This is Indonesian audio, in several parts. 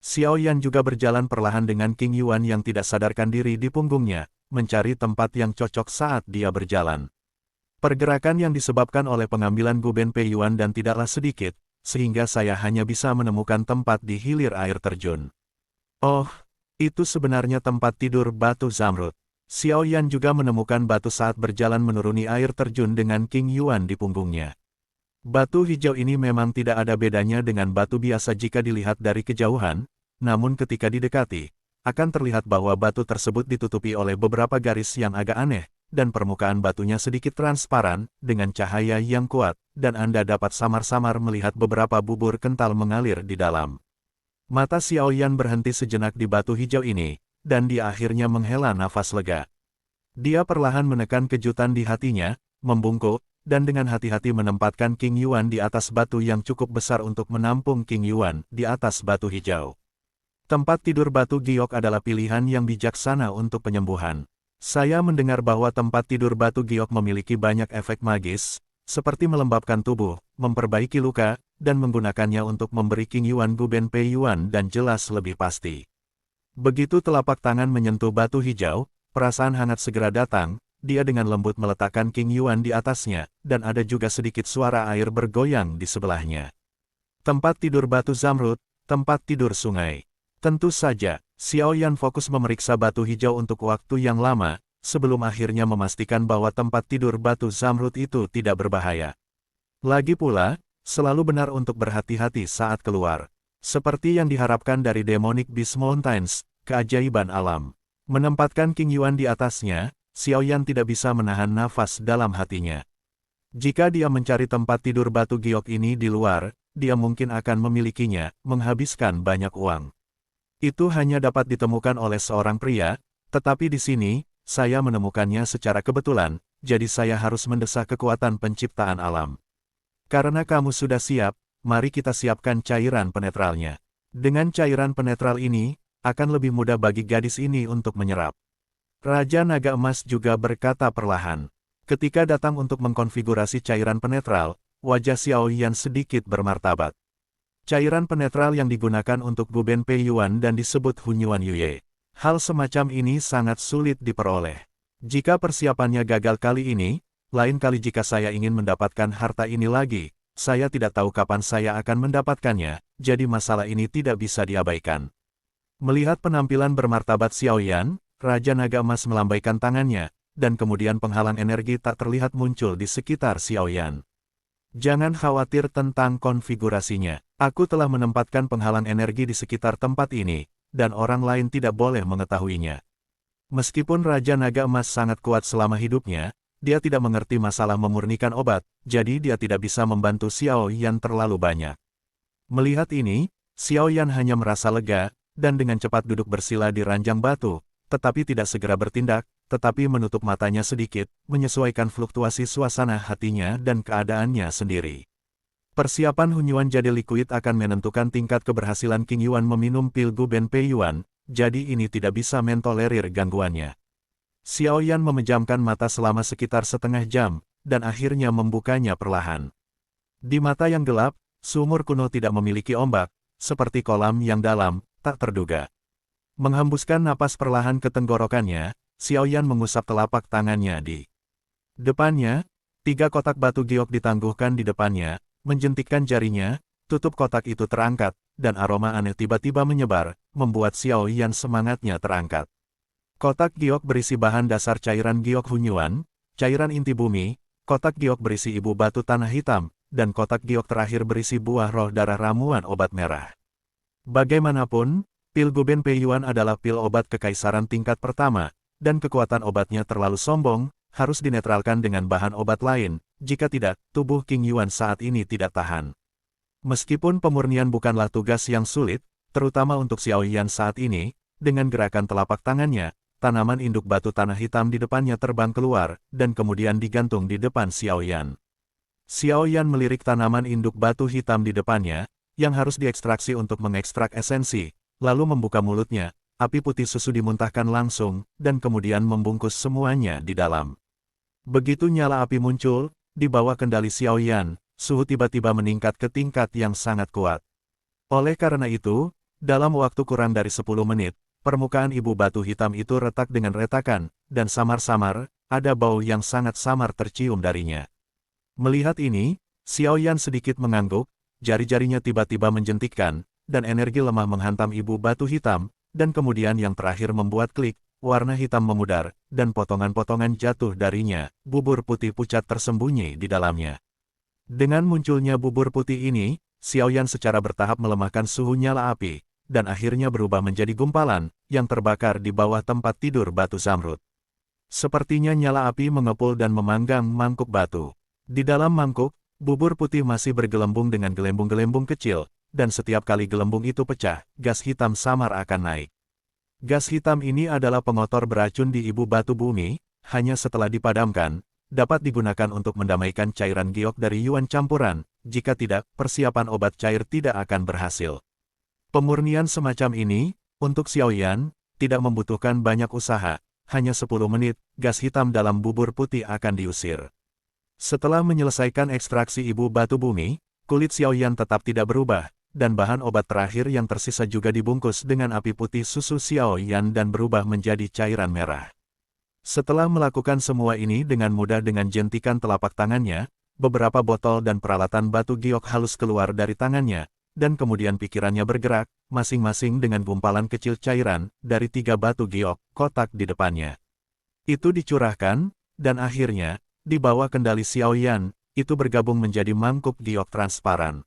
Xiao Yan juga berjalan perlahan dengan King Yuan yang tidak sadarkan diri di punggungnya, mencari tempat yang cocok saat dia berjalan. Pergerakan yang disebabkan oleh pengambilan Guben Pei Yuan dan tidaklah sedikit, sehingga saya hanya bisa menemukan tempat di hilir air terjun. Oh, itu sebenarnya tempat tidur batu Zamrud. Xiao Yan juga menemukan batu saat berjalan menuruni air terjun dengan King Yuan di punggungnya. Batu hijau ini memang tidak ada bedanya dengan batu biasa jika dilihat dari kejauhan, namun ketika didekati, akan terlihat bahwa batu tersebut ditutupi oleh beberapa garis yang agak aneh, dan permukaan batunya sedikit transparan, dengan cahaya yang kuat, dan Anda dapat samar-samar melihat beberapa bubur kental mengalir di dalam. Mata Xiao Yan berhenti sejenak di batu hijau ini, dan dia akhirnya menghela nafas lega. Dia perlahan menekan kejutan di hatinya, membungkuk, dan dengan hati-hati menempatkan King Yuan di atas batu yang cukup besar untuk menampung King Yuan di atas batu hijau. Tempat tidur batu giok adalah pilihan yang bijaksana untuk penyembuhan. Saya mendengar bahwa tempat tidur batu giok memiliki banyak efek magis, seperti melembabkan tubuh, memperbaiki luka, dan menggunakannya untuk memberi King Yuan Guben Pei Yuan dan jelas lebih pasti. Begitu telapak tangan menyentuh batu hijau, perasaan hangat segera datang. Dia dengan lembut meletakkan King Yuan di atasnya, dan ada juga sedikit suara air bergoyang di sebelahnya. Tempat tidur batu Zamrud, tempat tidur sungai. Tentu saja, Xiao Yan fokus memeriksa batu hijau untuk waktu yang lama, sebelum akhirnya memastikan bahwa tempat tidur batu Zamrud itu tidak berbahaya. Lagi pula, selalu benar untuk berhati-hati saat keluar. Seperti yang diharapkan dari Demonic Beast Mountains, keajaiban alam. Menempatkan King Yuan di atasnya, Xiao Yan tidak bisa menahan nafas dalam hatinya. Jika dia mencari tempat tidur batu giok ini di luar, dia mungkin akan memilikinya, menghabiskan banyak uang. Itu hanya dapat ditemukan oleh seorang pria, tetapi di sini, saya menemukannya secara kebetulan, jadi saya harus mendesak kekuatan penciptaan alam. Karena kamu sudah siap, mari kita siapkan cairan penetralnya. Dengan cairan penetral ini, akan lebih mudah bagi gadis ini untuk menyerap. Raja Naga Emas juga berkata perlahan. Ketika datang untuk mengkonfigurasi cairan penetral, wajah Xiao Yan sedikit bermartabat. Cairan penetral yang digunakan untuk Guben Pei Yuan dan disebut Hunyuan Yuye. Hal semacam ini sangat sulit diperoleh. Jika persiapannya gagal kali ini, lain kali jika saya ingin mendapatkan harta ini lagi, saya tidak tahu kapan saya akan mendapatkannya, jadi masalah ini tidak bisa diabaikan. Melihat penampilan bermartabat Xiao Yan, Raja Naga Emas melambaikan tangannya, dan kemudian penghalang energi tak terlihat muncul di sekitar Xiao Yan. Jangan khawatir tentang konfigurasinya. Aku telah menempatkan penghalang energi di sekitar tempat ini, dan orang lain tidak boleh mengetahuinya. Meskipun Raja Naga Emas sangat kuat selama hidupnya, dia tidak mengerti masalah memurnikan obat, jadi dia tidak bisa membantu Xiao Yan terlalu banyak. Melihat ini, Xiao Yan hanya merasa lega, dan dengan cepat duduk bersila di ranjang batu, tetapi tidak segera bertindak, tetapi menutup matanya sedikit, menyesuaikan fluktuasi suasana hatinya dan keadaannya sendiri. Persiapan Hunyuan jadi liquid akan menentukan tingkat keberhasilan King Yuan meminum pil Guben Pei Yuan, jadi ini tidak bisa mentolerir gangguannya. Xiao Yan memejamkan mata selama sekitar setengah jam, dan akhirnya membukanya perlahan. Di mata yang gelap, sumur kuno tidak memiliki ombak, seperti kolam yang dalam, tak terduga. Menghembuskan napas perlahan ke tenggorokannya, Xiao Yan mengusap telapak tangannya di depannya. 3 kotak batu giok ditangguhkan di depannya, menjentikkan jarinya, tutup kotak itu terangkat, dan aroma aneh tiba-tiba menyebar, membuat Xiao Yan semangatnya terangkat. Kotak giok berisi bahan dasar cairan giok Hunyuan, cairan inti bumi, kotak giok berisi ibu batu tanah hitam, dan kotak giok terakhir berisi buah roh darah ramuan obat merah. Bagaimanapun, pil Guben Pei Yuan adalah pil obat kekaisaran tingkat pertama, dan kekuatan obatnya terlalu sombong, harus dinetralkan dengan bahan obat lain, jika tidak, tubuh King Yuan saat ini tidak tahan. Meskipun pemurnian bukanlah tugas yang sulit, terutama untuk Xiao Yan saat ini, dengan gerakan telapak tangannya, tanaman induk batu tanah hitam di depannya terbang keluar, dan kemudian digantung di depan Xiao Yan. Xiao Yan melirik tanaman induk batu hitam di depannya, yang harus diekstraksi untuk mengekstrak esensi, lalu membuka mulutnya, api putih susu dimuntahkan langsung, dan kemudian membungkus semuanya di dalam. Begitu nyala api muncul, di bawah kendali Xiao Yan, suhu tiba-tiba meningkat ke tingkat yang sangat kuat. Oleh karena itu, Dalam waktu kurang dari 10 menit, permukaan ibu batu hitam itu retak dengan retakan, dan samar-samar, ada bau yang sangat samar tercium darinya. Melihat ini, Xiao Yan sedikit mengangguk, jari-jarinya tiba-tiba menjentikkan, dan energi lemah menghantam ibu batu hitam, dan kemudian yang terakhir membuat klik, warna hitam memudar, dan potongan-potongan jatuh darinya, bubur putih pucat tersembunyi di dalamnya. Dengan munculnya bubur putih ini, Xiao Yan secara bertahap melemahkan suhu nyala api, dan akhirnya berubah menjadi gumpalan, yang terbakar di bawah tempat tidur batu zamrud. Sepertinya nyala api mengepul dan memanggang mangkuk batu. Di dalam mangkuk, bubur putih masih bergelembung dengan gelembung-gelembung kecil, dan setiap kali gelembung itu pecah, gas hitam samar akan naik. Gas hitam ini adalah pengotor beracun di ibu batu bumi, hanya setelah dipadamkan, dapat digunakan untuk mendamaikan cairan giok dari yuan campuran, jika tidak, persiapan obat cair tidak akan berhasil. Pemurnian semacam ini, untuk Xiao Yan, tidak membutuhkan banyak usaha, hanya 10 menit, gas hitam dalam bubur putih akan diusir. Setelah menyelesaikan ekstraksi ibu batu bumi, kulit Xiao Yan tetap tidak berubah, dan bahan obat terakhir yang tersisa juga dibungkus dengan api putih susu Xiao Yan dan berubah menjadi cairan merah. Setelah melakukan semua ini dengan mudah dengan jentikan telapak tangannya, beberapa botol dan peralatan batu giok halus keluar dari tangannya, dan kemudian pikirannya bergerak, masing-masing dengan gumpalan kecil cairan, dari 3 batu giok, kotak di depannya. Itu dicurahkan, dan akhirnya, di bawah kendali Xiao Yan, itu bergabung menjadi mangkuk giok transparan.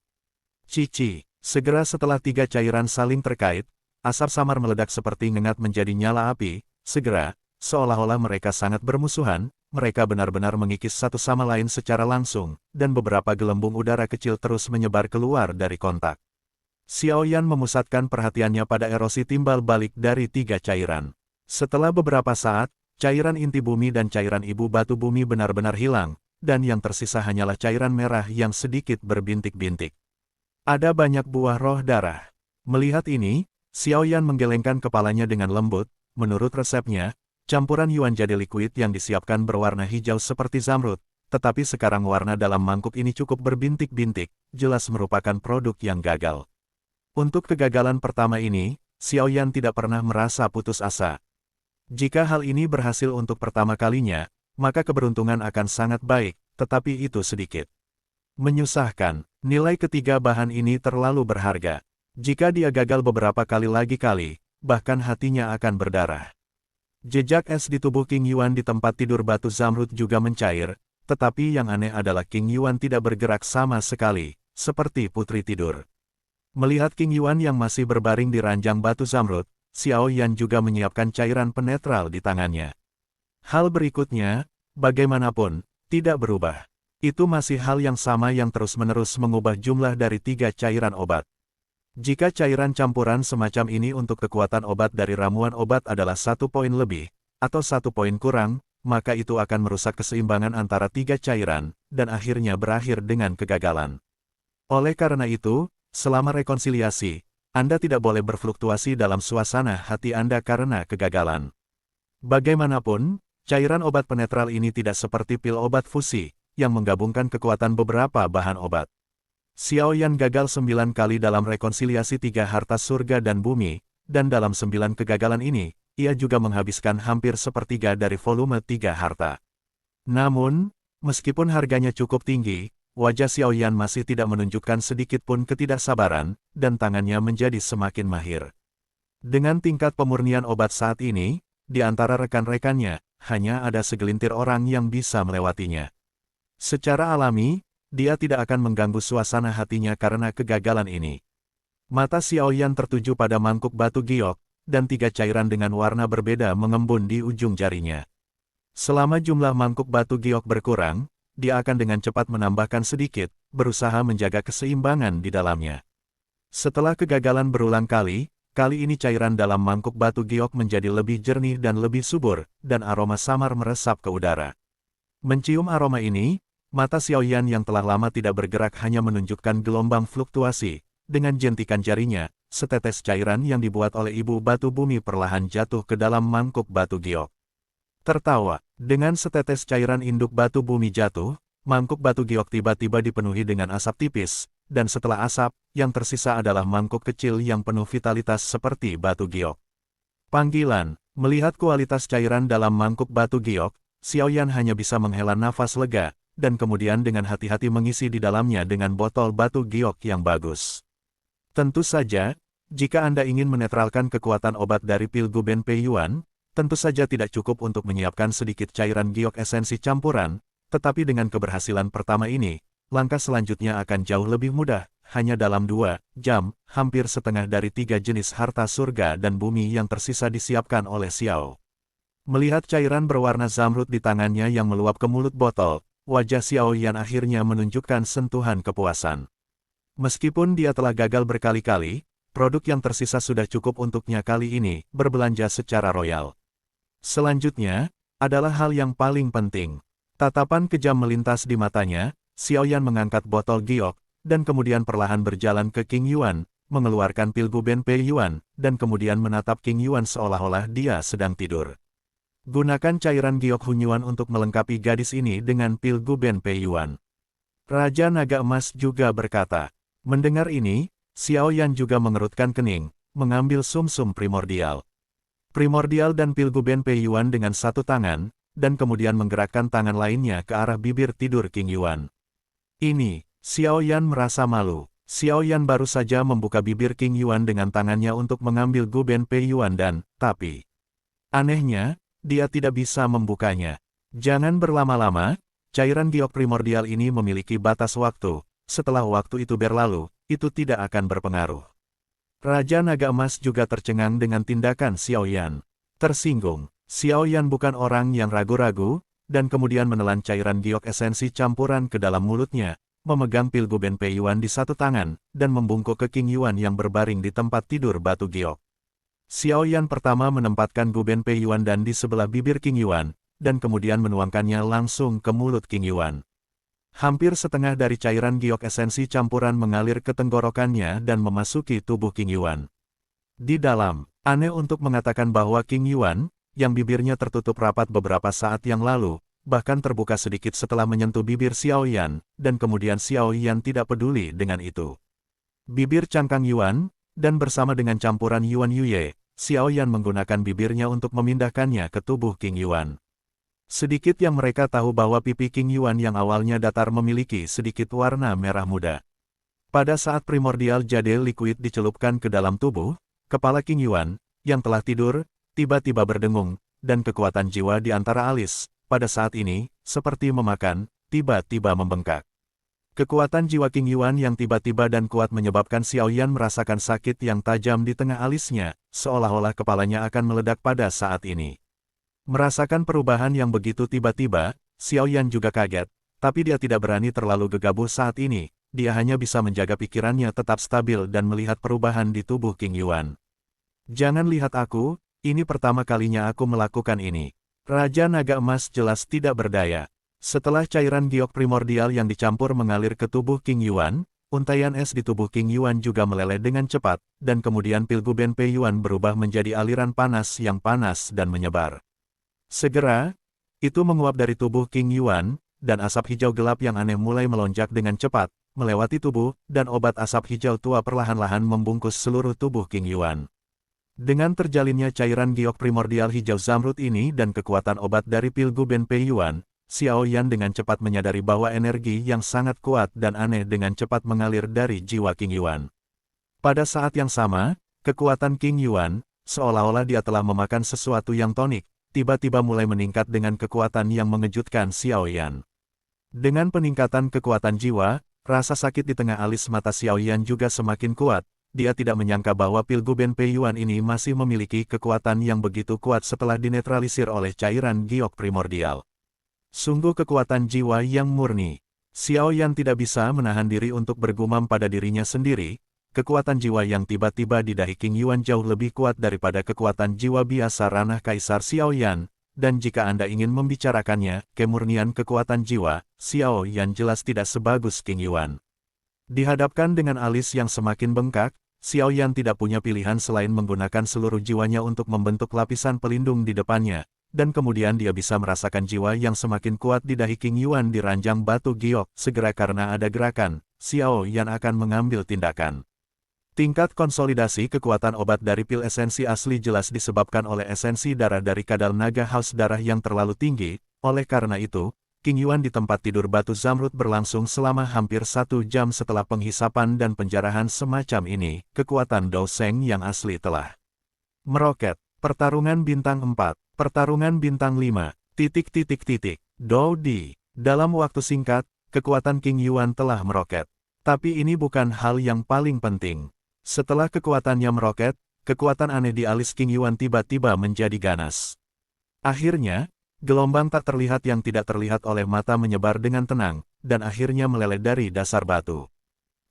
Cici. Segera setelah 3 cairan saling terkait, asap samar meledak seperti ngengat menjadi nyala api, segera, seolah-olah mereka sangat bermusuhan, mereka benar-benar mengikis satu sama lain secara langsung, dan beberapa gelembung udara kecil terus menyebar keluar dari kontak. Xiao Yan memusatkan perhatiannya pada erosi timbal balik dari 3 cairan. Setelah beberapa saat, cairan inti bumi dan cairan ibu batu bumi benar-benar hilang, dan yang tersisa hanyalah cairan merah yang sedikit berbintik-bintik. Ada banyak buah roh darah. Melihat ini, Xiao Yan menggelengkan kepalanya dengan lembut, menurut resepnya, campuran yuan jadi liquid yang disiapkan berwarna hijau seperti zamrud, tetapi sekarang warna dalam mangkuk ini cukup berbintik-bintik, jelas merupakan produk yang gagal. Untuk kegagalan pertama ini, Xiao Yan tidak pernah merasa putus asa. Jika hal ini berhasil untuk pertama kalinya, maka keberuntungan akan sangat baik, tetapi itu sedikit menyusahkan. Nilai ketiga bahan ini terlalu berharga. Jika dia gagal beberapa kali lagi, bahkan hatinya akan berdarah. Jejak es di tubuh King Yuan di tempat tidur batu zamrud juga mencair, tetapi yang aneh adalah King Yuan tidak bergerak sama sekali, seperti putri tidur. Melihat King Yuan yang masih berbaring di ranjang batu zamrud, Xiao Yan juga menyiapkan cairan penetral di tangannya. Hal berikutnya, bagaimanapun, tidak berubah. Itu masih hal yang sama yang terus-menerus mengubah jumlah dari 3 cairan obat. Jika cairan campuran semacam ini untuk kekuatan obat dari ramuan obat adalah 1 poin lebih, atau 1 poin kurang, maka itu akan merusak keseimbangan antara 3 cairan, dan akhirnya berakhir dengan kegagalan. Oleh karena itu, selama rekonsiliasi, Anda tidak boleh berfluktuasi dalam suasana hati Anda karena kegagalan. Bagaimanapun, cairan obat penetral ini tidak seperti pil obat fusi, yang menggabungkan kekuatan beberapa bahan obat. Xiao Yan gagal 9 kali dalam rekonsiliasi 3 harta surga dan bumi, dan dalam 9 kegagalan ini, ia juga menghabiskan hampir sepertiga dari volume 3 harta. Namun, meskipun harganya cukup tinggi, wajah Xiao Yan masih tidak menunjukkan sedikit pun ketidaksabaran, dan tangannya menjadi semakin mahir. Dengan tingkat pemurnian obat saat ini, di antara rekan-rekannya, hanya ada segelintir orang yang bisa melewatinya. Secara alami, dia tidak akan mengganggu suasana hatinya karena kegagalan ini. Mata Xiao Yan tertuju pada mangkuk batu giok, dan 3 cairan dengan warna berbeda mengembun di ujung jarinya. Selama jumlah mangkuk batu giok berkurang, dia akan dengan cepat menambahkan sedikit, berusaha menjaga keseimbangan di dalamnya. Setelah kegagalan berulang kali ini cairan dalam mangkuk batu giok menjadi lebih jernih dan lebih subur, dan aroma samar meresap ke udara. Mencium aroma ini, mata Xiao Yan yang telah lama tidak bergerak hanya menunjukkan gelombang fluktuasi. Dengan jentikan jarinya, setetes cairan yang dibuat oleh ibu batu bumi perlahan jatuh ke dalam mangkuk batu giok. Tertawa, dengan setetes cairan induk batu bumi jatuh, mangkuk batu giok tiba-tiba dipenuhi dengan asap tipis, dan setelah asap, yang tersisa adalah mangkuk kecil yang penuh vitalitas seperti batu giok. Panggilan, melihat kualitas cairan dalam mangkuk batu giok, Xiaoyan hanya bisa menghela nafas lega, dan kemudian dengan hati-hati mengisi di dalamnya dengan botol batu giok yang bagus. Tentu saja, jika Anda ingin menetralkan kekuatan obat dari pil Guben Pei Yuan, tentu saja tidak cukup untuk menyiapkan sedikit cairan giok esensi campuran, tetapi dengan keberhasilan pertama ini, langkah selanjutnya akan jauh lebih mudah, hanya dalam 2 jam, hampir setengah dari 3 jenis harta surga dan bumi yang tersisa disiapkan oleh Xiao. Melihat cairan berwarna zamrud di tangannya yang meluap ke mulut botol, wajah Xiaoyan akhirnya menunjukkan sentuhan kepuasan. Meskipun dia telah gagal berkali-kali, produk yang tersisa sudah cukup untuknya kali ini, berbelanja secara royal. Selanjutnya, adalah hal yang paling penting. Tatapan kejam melintas di matanya, Xiaoyan mengangkat botol giok, dan kemudian perlahan berjalan ke King Yuan, mengeluarkan pil Guben Pei Yuan, dan kemudian menatap King Yuan seolah-olah dia sedang tidur. Gunakan cairan giok Hunyuan untuk melengkapi gadis ini dengan pil Guben Pei Yuan. Raja Naga Emas juga berkata. Mendengar ini, Xiaoyan juga mengerutkan kening, mengambil sumsum primordial. Primordial dan pil Guben Pei Yuan dengan satu tangan, dan kemudian menggerakkan tangan lainnya ke arah bibir tidur King Yuan. Ini, Xiaoyan merasa malu. Xiaoyan baru saja membuka bibir King Yuan dengan tangannya untuk mengambil Guben Pei Yuan tapi... Anehnya, dia tidak bisa membukanya. Jangan berlama-lama, cairan giok primordial ini memiliki batas waktu. Setelah waktu itu berlalu, itu tidak akan berpengaruh. Raja Naga Emas juga tercengang dengan tindakan Xiaoyan. Tersinggung, Xiaoyan bukan orang yang ragu-ragu, dan kemudian menelan cairan giok esensi campuran ke dalam mulutnya, memegang pil Guben Pei Yuan di satu tangan, dan membungkuk ke King Yuan yang berbaring di tempat tidur batu giok. Xiaoyan pertama menempatkan Guben Pei Yuan di sebelah bibir King Yuan, dan kemudian menuangkannya langsung ke mulut King Yuan. Hampir setengah dari cairan giok esensi campuran mengalir ke tenggorokannya dan memasuki tubuh King Yuan. Di dalam, aneh untuk mengatakan bahwa King Yuan, yang bibirnya tertutup rapat beberapa saat yang lalu, bahkan terbuka sedikit setelah menyentuh bibir Xiaoyan, dan kemudian Xiaoyan tidak peduli dengan itu. Bibir cangkang Yuan, dan bersama dengan campuran Yuan Yuye, Xiaoyan menggunakan bibirnya untuk memindahkannya ke tubuh King Yuan. Sedikit yang mereka tahu bahwa pipi King Yuan yang awalnya datar memiliki sedikit warna merah muda. Pada saat primordial jade liquid dicelupkan ke dalam tubuh, kepala King Yuan, yang telah tidur, tiba-tiba berdengung, dan kekuatan jiwa di antara alis, pada saat ini, seperti memakan, tiba-tiba membengkak. Kekuatan jiwa King Yuan yang tiba-tiba dan kuat menyebabkan Xiaoyan merasakan sakit yang tajam di tengah alisnya, seolah-olah kepalanya akan meledak pada saat ini. Merasakan perubahan yang begitu tiba-tiba, Xiaoyan juga kaget, tapi dia tidak berani terlalu gegabah saat ini, dia hanya bisa menjaga pikirannya tetap stabil dan melihat perubahan di tubuh King Yuan. Jangan lihat aku, ini pertama kalinya aku melakukan ini. Raja Naga Emas jelas tidak berdaya. Setelah cairan giok primordial yang dicampur mengalir ke tubuh King Yuan, untaian es di tubuh King Yuan juga meleleh dengan cepat, dan kemudian pil Guben Pei Yuan berubah menjadi aliran panas yang panas dan menyebar. Segera, itu menguap dari tubuh King Yuan, dan asap hijau gelap yang aneh mulai melonjak dengan cepat, melewati tubuh, dan obat asap hijau tua perlahan-lahan membungkus seluruh tubuh King Yuan. Dengan terjalinnya cairan giok primordial hijau zamrud ini dan kekuatan obat dari pil Guben Pei Yuan, Xiaoyan dengan cepat menyadari bahwa energi yang sangat kuat dan aneh dengan cepat mengalir dari jiwa King Yuan. Pada saat yang sama, kekuatan King Yuan, seolah-olah dia telah memakan sesuatu yang tonik, tiba-tiba mulai meningkat dengan kekuatan yang mengejutkan Xiaoyan. Dengan peningkatan kekuatan jiwa, rasa sakit di tengah alis mata Xiaoyan juga semakin kuat. Dia tidak menyangka bahwa pil Guben Pei Yuan ini masih memiliki kekuatan yang begitu kuat setelah dinetralisir oleh cairan giok primordial. Sungguh kekuatan jiwa yang murni. Xiaoyan tidak bisa menahan diri untuk bergumam pada dirinya sendiri. Kekuatan jiwa yang tiba-tiba di dahi King Yuan jauh lebih kuat daripada kekuatan jiwa biasa ranah Kaisar Xiaoyan, dan jika Anda ingin membicarakannya, kemurnian kekuatan jiwa, Xiaoyan jelas tidak sebagus King Yuan. Dihadapkan dengan alis yang semakin bengkak, Xiaoyan tidak punya pilihan selain menggunakan seluruh jiwanya untuk membentuk lapisan pelindung di depannya, dan kemudian dia bisa merasakan jiwa yang semakin kuat di dahi King Yuan di ranjang batu giok. Segera karena ada gerakan, Xiao Yan akan mengambil tindakan. Tingkat konsolidasi kekuatan obat dari pil esensi asli jelas disebabkan oleh esensi darah dari kadal naga haus darah yang terlalu tinggi. Oleh karena itu, King Yuan di tempat tidur batu zamrud berlangsung selama hampir 1 jam setelah penghisapan dan penjarahan semacam ini. Kekuatan Dou Sheng yang asli telah meroket. Pertarungan bintang 4, pertarungan bintang 5, ... Dou Di. Dalam waktu singkat, kekuatan King Yuan telah meroket. Tapi ini bukan hal yang paling penting. Setelah kekuatannya meroket, kekuatan aneh di alis King Yuan tiba-tiba menjadi ganas. Akhirnya, gelombang tak terlihat yang tidak terlihat oleh mata menyebar dengan tenang, dan akhirnya meleleh dari dasar batu.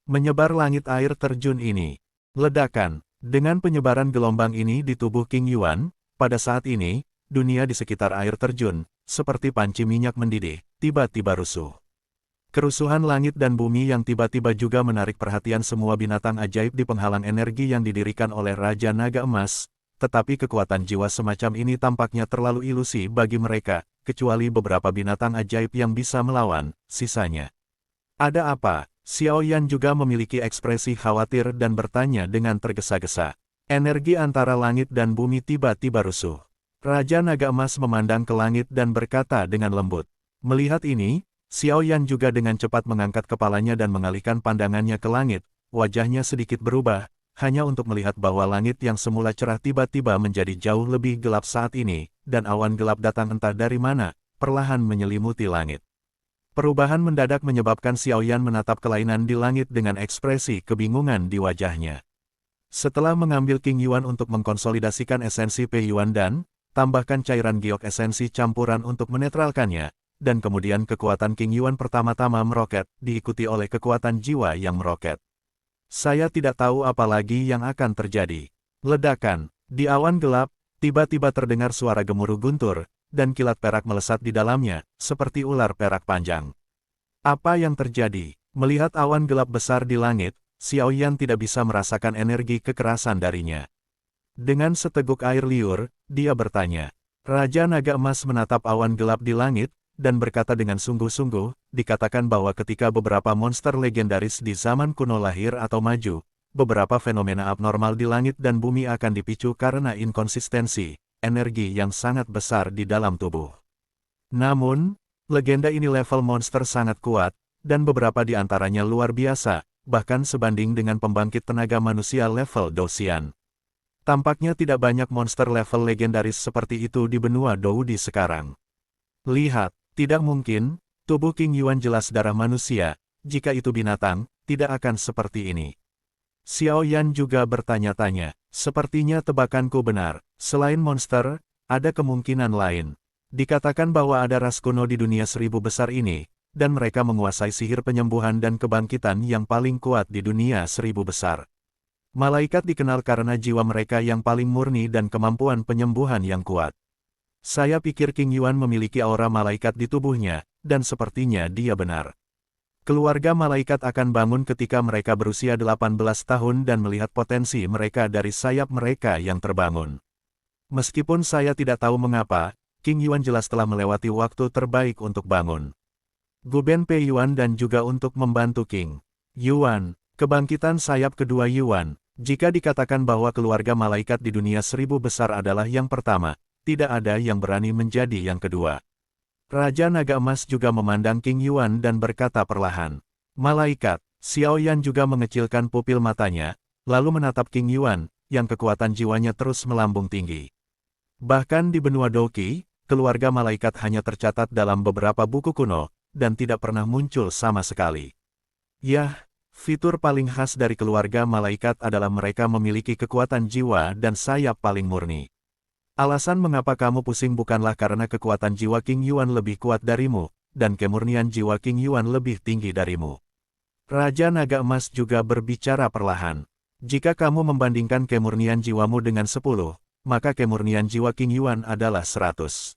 Menyebar langit air terjun ini. Ledakan. Dengan penyebaran gelombang ini di tubuh King Yuan, pada saat ini, dunia di sekitar air terjun, seperti panci minyak mendidih, tiba-tiba rusuh. Kerusuhan langit dan bumi yang tiba-tiba juga menarik perhatian semua binatang ajaib di penghalang energi yang didirikan oleh Raja Naga Emas, tetapi kekuatan jiwa semacam ini tampaknya terlalu ilusi bagi mereka, kecuali beberapa binatang ajaib yang bisa melawan, sisanya. Ada apa? Xiao Yan juga memiliki ekspresi khawatir dan bertanya dengan tergesa-gesa. Energi antara langit dan bumi tiba-tiba rusuh. Raja Naga Emas memandang ke langit dan berkata dengan lembut. Melihat ini, Xiao Yan juga dengan cepat mengangkat kepalanya dan mengalihkan pandangannya ke langit. Wajahnya sedikit berubah, hanya untuk melihat bahwa langit yang semula cerah tiba-tiba menjadi jauh lebih gelap saat ini, dan awan gelap datang entah dari mana, perlahan menyelimuti langit. Perubahan mendadak menyebabkan Xiao Yan menatap kelainan di langit dengan ekspresi kebingungan di wajahnya. Setelah mengambil King Yuan untuk mengkonsolidasikan esensi Pei Yuan dan tambahkan cairan giok esensi campuran untuk menetralkannya, dan kemudian kekuatan King Yuan pertama-tama meroket, diikuti oleh kekuatan jiwa yang meroket. Saya tidak tahu apa lagi yang akan terjadi. Ledakan. Di awan gelap, tiba-tiba terdengar suara gemuruh guntur, dan kilat perak melesat di dalamnya, seperti ular perak panjang. Apa yang terjadi? Melihat awan gelap besar di langit, Xiao Yan tidak bisa merasakan energi kekerasan darinya. Dengan seteguk air liur, dia bertanya. Raja Naga Emas menatap awan gelap di langit, dan berkata dengan sungguh-sungguh, dikatakan bahwa ketika beberapa monster legendaris di zaman kuno lahir atau maju, beberapa fenomena abnormal di langit dan bumi akan dipicu karena inkonsistensi energi yang sangat besar di dalam tubuh. Namun, legenda ini level monster sangat kuat, dan beberapa di antaranya luar biasa, bahkan sebanding dengan pembangkit tenaga manusia level Dosian. Tampaknya tidak banyak monster level legendaris seperti itu di benua Doudi sekarang. Lihat, tidak mungkin, tubuh King Yuan jelas darah manusia, jika itu binatang, tidak akan seperti ini. Xiao Yan juga bertanya-tanya, sepertinya tebakanku benar, selain monster, ada kemungkinan lain. Dikatakan bahwa ada ras kuno di dunia 1000 besar ini, dan mereka menguasai sihir penyembuhan dan kebangkitan yang paling kuat di dunia 1000 besar. Malaikat dikenal karena jiwa mereka yang paling murni dan kemampuan penyembuhan yang kuat. Saya pikir King Yuan memiliki aura malaikat di tubuhnya, dan sepertinya dia benar. Keluarga malaikat akan bangun ketika mereka berusia 18 tahun dan melihat potensi mereka dari sayap mereka yang terbangun. Meskipun saya tidak tahu mengapa, King Yuan jelas telah melewati waktu terbaik untuk bangun. Guben Pei Yuan dan juga untuk membantu King Yuan. Kebangkitan sayap kedua Yuan. Jika dikatakan bahwa keluarga malaikat di dunia 1000 besar adalah yang pertama, tidak ada yang berani menjadi yang kedua. Raja Naga Emas juga memandang King Yuan dan berkata perlahan. Malaikat. Xiao Yan juga mengecilkan pupil matanya, lalu menatap King Yuan, yang kekuatan jiwanya terus melambung tinggi. Bahkan di benua Doqi, keluarga malaikat hanya tercatat dalam beberapa buku kuno, dan tidak pernah muncul sama sekali. Yah, fitur paling khas dari keluarga malaikat adalah mereka memiliki kekuatan jiwa dan sayap paling murni. Alasan mengapa kamu pusing bukanlah karena kekuatan jiwa King Yuan lebih kuat darimu, dan kemurnian jiwa King Yuan lebih tinggi darimu. Raja Naga Emas juga berbicara perlahan. Jika kamu membandingkan kemurnian jiwamu dengan 10, maka kemurnian jiwa King Yuan adalah 100.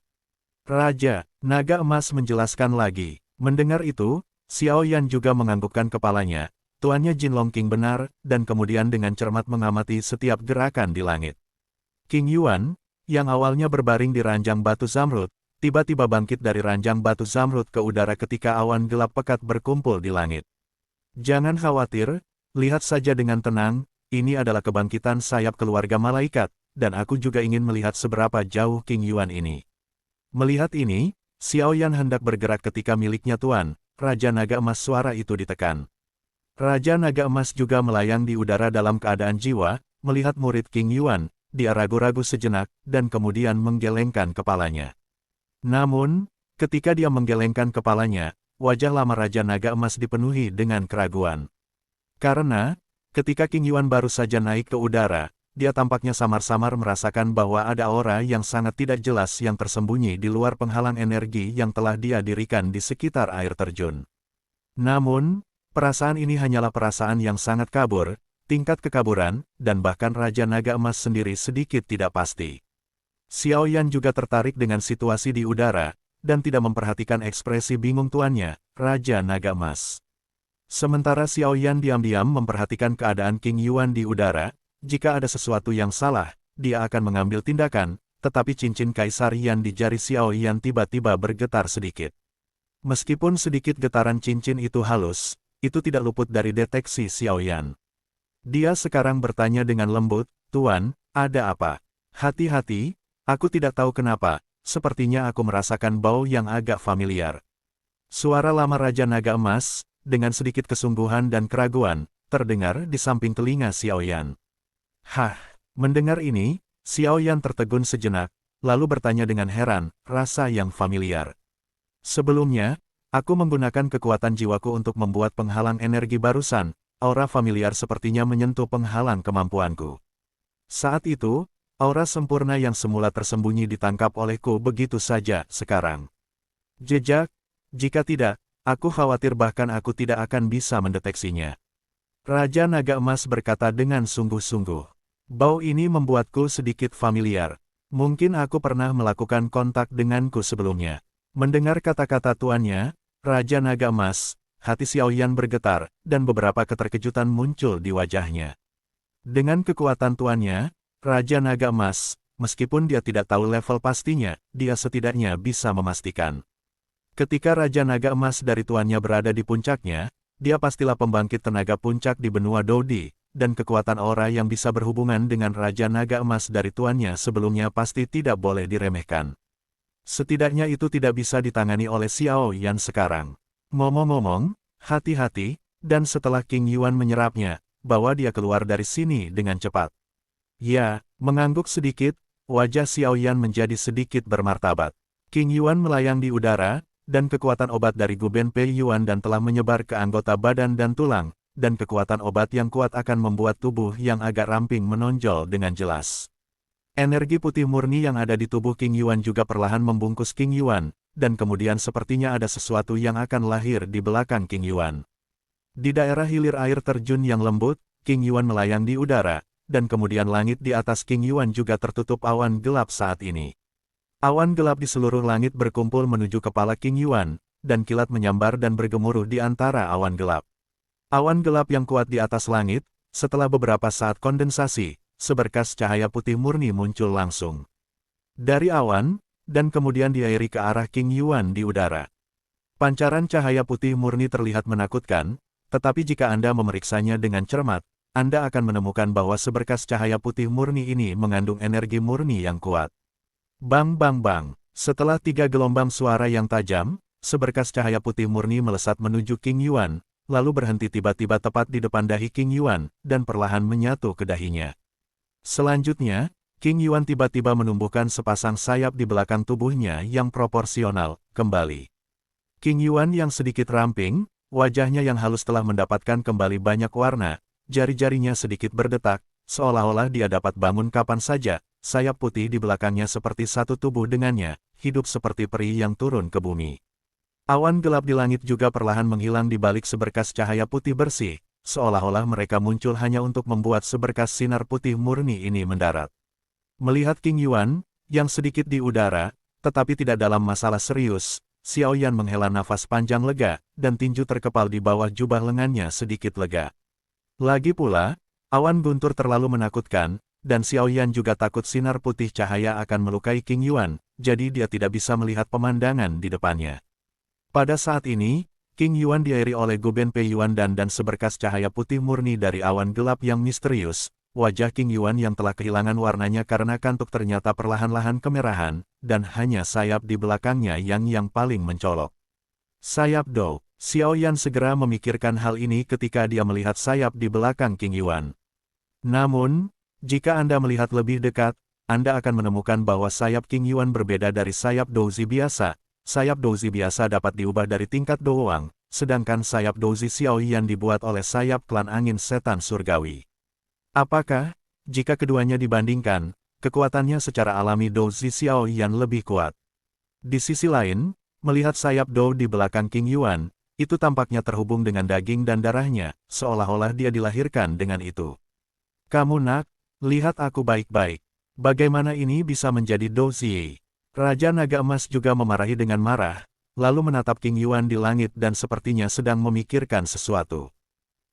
Raja Naga Emas menjelaskan lagi. Mendengar itu, Xiao Yan juga menganggukkan kepalanya. Tuannya Jinlong King benar, dan kemudian dengan cermat mengamati setiap gerakan di langit. King Yuan, yang awalnya berbaring di ranjang batu zamrud, tiba-tiba bangkit dari ranjang batu zamrud ke udara ketika awan gelap pekat berkumpul di langit. Jangan khawatir, lihat saja dengan tenang, ini adalah kebangkitan sayap keluarga malaikat, dan aku juga ingin melihat seberapa jauh King Yuan ini. Melihat ini, Xiao Yan hendak bergerak ketika miliknya Tuan, Raja Naga Emas. Suara itu ditekan. Raja Naga Emas juga melayang di udara dalam keadaan jiwa, melihat murid King Yuan, dia ragu-ragu sejenak, dan kemudian menggelengkan kepalanya. Namun, ketika dia menggelengkan kepalanya, wajah lama Raja Naga Emas dipenuhi dengan keraguan. Karena, ketika King Yuan baru saja naik ke udara, dia tampaknya samar-samar merasakan bahwa ada aura yang sangat tidak jelas yang tersembunyi di luar penghalang energi yang telah dia dirikan di sekitar air terjun. Namun, perasaan ini hanyalah perasaan yang sangat kabur, tingkat kekaburan, dan bahkan Raja Naga Emas sendiri sedikit tidak pasti. Xiao Yan juga tertarik dengan situasi di udara, dan tidak memperhatikan ekspresi bingung tuannya, Raja Naga Emas. Sementara Xiao Yan diam-diam memperhatikan keadaan King Yuan di udara, jika ada sesuatu yang salah, dia akan mengambil tindakan, tetapi cincin Kaisar Yan di jari Xiao Yan tiba-tiba bergetar sedikit. Meskipun sedikit getaran cincin itu halus, itu tidak luput dari deteksi Xiao Yan. Dia sekarang bertanya dengan lembut, "Tuan, ada apa?" "Hati-hati, aku tidak tahu kenapa, sepertinya aku merasakan bau yang agak familiar." Suara lama Raja Naga Emas, dengan sedikit kesungguhan dan keraguan, terdengar di samping telinga Xiao Yan. Mendengar ini, Xiao Yan tertegun sejenak, lalu bertanya dengan heran, "Rasa yang familiar. Sebelumnya, aku menggunakan kekuatan jiwaku untuk membuat penghalang energi barusan, aura familiar sepertinya menyentuh penghalang kemampuanku. Saat itu, aura sempurna yang semula tersembunyi ditangkap olehku begitu saja sekarang. Jejak, jika tidak, aku khawatir bahkan aku tidak akan bisa mendeteksinya." Raja Naga Emas berkata dengan sungguh-sungguh. "Bau ini membuatku sedikit familiar. Mungkin aku pernah melakukan kontak denganku sebelumnya." Mendengar kata-kata tuannya, Raja Naga Emas, hati Xiao Yan bergetar, dan beberapa keterkejutan muncul di wajahnya. Dengan kekuatan tuannya, Raja Naga Emas, meskipun dia tidak tahu level pastinya, dia setidaknya bisa memastikan. Ketika Raja Naga Emas dari tuannya berada di puncaknya, dia pastilah pembangkit tenaga puncak di benua Dodi, dan kekuatan aura yang bisa berhubungan dengan Raja Naga Emas dari tuannya sebelumnya pasti tidak boleh diremehkan. Setidaknya itu tidak bisa ditangani oleh Xiao Yan sekarang. Ngomong-ngomong, hati-hati, dan setelah King Yuan menyerapnya, bawa dia keluar dari sini dengan cepat. Ya, mengangguk sedikit, wajah Xiao Yan menjadi sedikit bermartabat. King Yuan melayang di udara, dan kekuatan obat dari Guben Pei Yuan dan telah menyebar ke anggota badan dan tulang, dan kekuatan obat yang kuat akan membuat tubuh yang agak ramping menonjol dengan jelas. Energi putih murni yang ada di tubuh King Yuan juga perlahan membungkus King Yuan, dan kemudian sepertinya ada sesuatu yang akan lahir di belakang King Yuan. Di daerah hilir air terjun yang lembut, King Yuan melayang di udara, dan kemudian langit di atas King Yuan juga tertutup awan gelap saat ini. Awan gelap di seluruh langit berkumpul menuju kepala King Yuan, dan kilat menyambar dan bergemuruh di antara awan gelap. Awan gelap yang kuat di atas langit, setelah beberapa saat kondensasi, seberkas cahaya putih murni muncul langsung dari awan, dan kemudian diairi ke arah King Yuan di udara. Pancaran cahaya putih murni terlihat menakutkan, tetapi jika Anda memeriksanya dengan cermat, Anda akan menemukan bahwa seberkas cahaya putih murni ini mengandung energi murni yang kuat. Bang bang bang, setelah 3 gelombang suara yang tajam, seberkas cahaya putih murni melesat menuju King Yuan, lalu berhenti tiba-tiba tepat di depan dahi King Yuan, dan perlahan menyatu ke dahinya. Selanjutnya, King Yuan tiba-tiba menumbuhkan sepasang sayap di belakang tubuhnya yang proporsional, kembali. King Yuan yang sedikit ramping, wajahnya yang halus telah mendapatkan kembali banyak warna, jari-jarinya sedikit berdetak, seolah-olah dia dapat bangun kapan saja, sayap putih di belakangnya seperti satu tubuh dengannya, hidup seperti peri yang turun ke bumi. Awan gelap di langit juga perlahan menghilang di balik seberkas cahaya putih bersih, seolah-olah mereka muncul hanya untuk membuat seberkas sinar putih murni ini mendarat. Melihat King Yuan, yang sedikit di udara, tetapi tidak dalam masalah serius, Xiao Yan menghela nafas panjang lega, dan tinju terkepal di bawah jubah lengannya sedikit lega. Lagi pula, awan guntur terlalu menakutkan, dan Xiao Yan juga takut sinar putih cahaya akan melukai King Yuan, jadi dia tidak bisa melihat pemandangan di depannya. Pada saat ini, King Yuan diairi oleh Gu Benpei Yuan dan seberkas cahaya putih murni dari awan gelap yang misterius. Wajah King Yuan yang telah kehilangan warnanya karena kantuk ternyata perlahan-lahan kemerahan, dan hanya sayap di belakangnya yang paling mencolok. Sayap Dou. Xiao Yan segera memikirkan hal ini ketika dia melihat sayap di belakang King Yuan. Namun, jika Anda melihat lebih dekat, Anda akan menemukan bahwa sayap King Yuan berbeda dari sayap Douzi biasa. Sayap Douzi biasa dapat diubah dari tingkat Douang, sedangkan sayap Douzi Xiao Yan dibuat oleh sayap klan angin setan surgawi. Apakah, jika keduanya dibandingkan, kekuatannya secara alami Douzi Xiao Yan lebih kuat? Di sisi lain, melihat sayap Dou di belakang King Yuan, itu tampaknya terhubung dengan daging dan darahnya, seolah-olah dia dilahirkan dengan itu. Kamu nak, lihat aku baik-baik. Bagaimana ini bisa menjadi Douzi? Raja Naga Emas juga memarahi dengan marah, lalu menatap King Yuan di langit dan sepertinya sedang memikirkan sesuatu.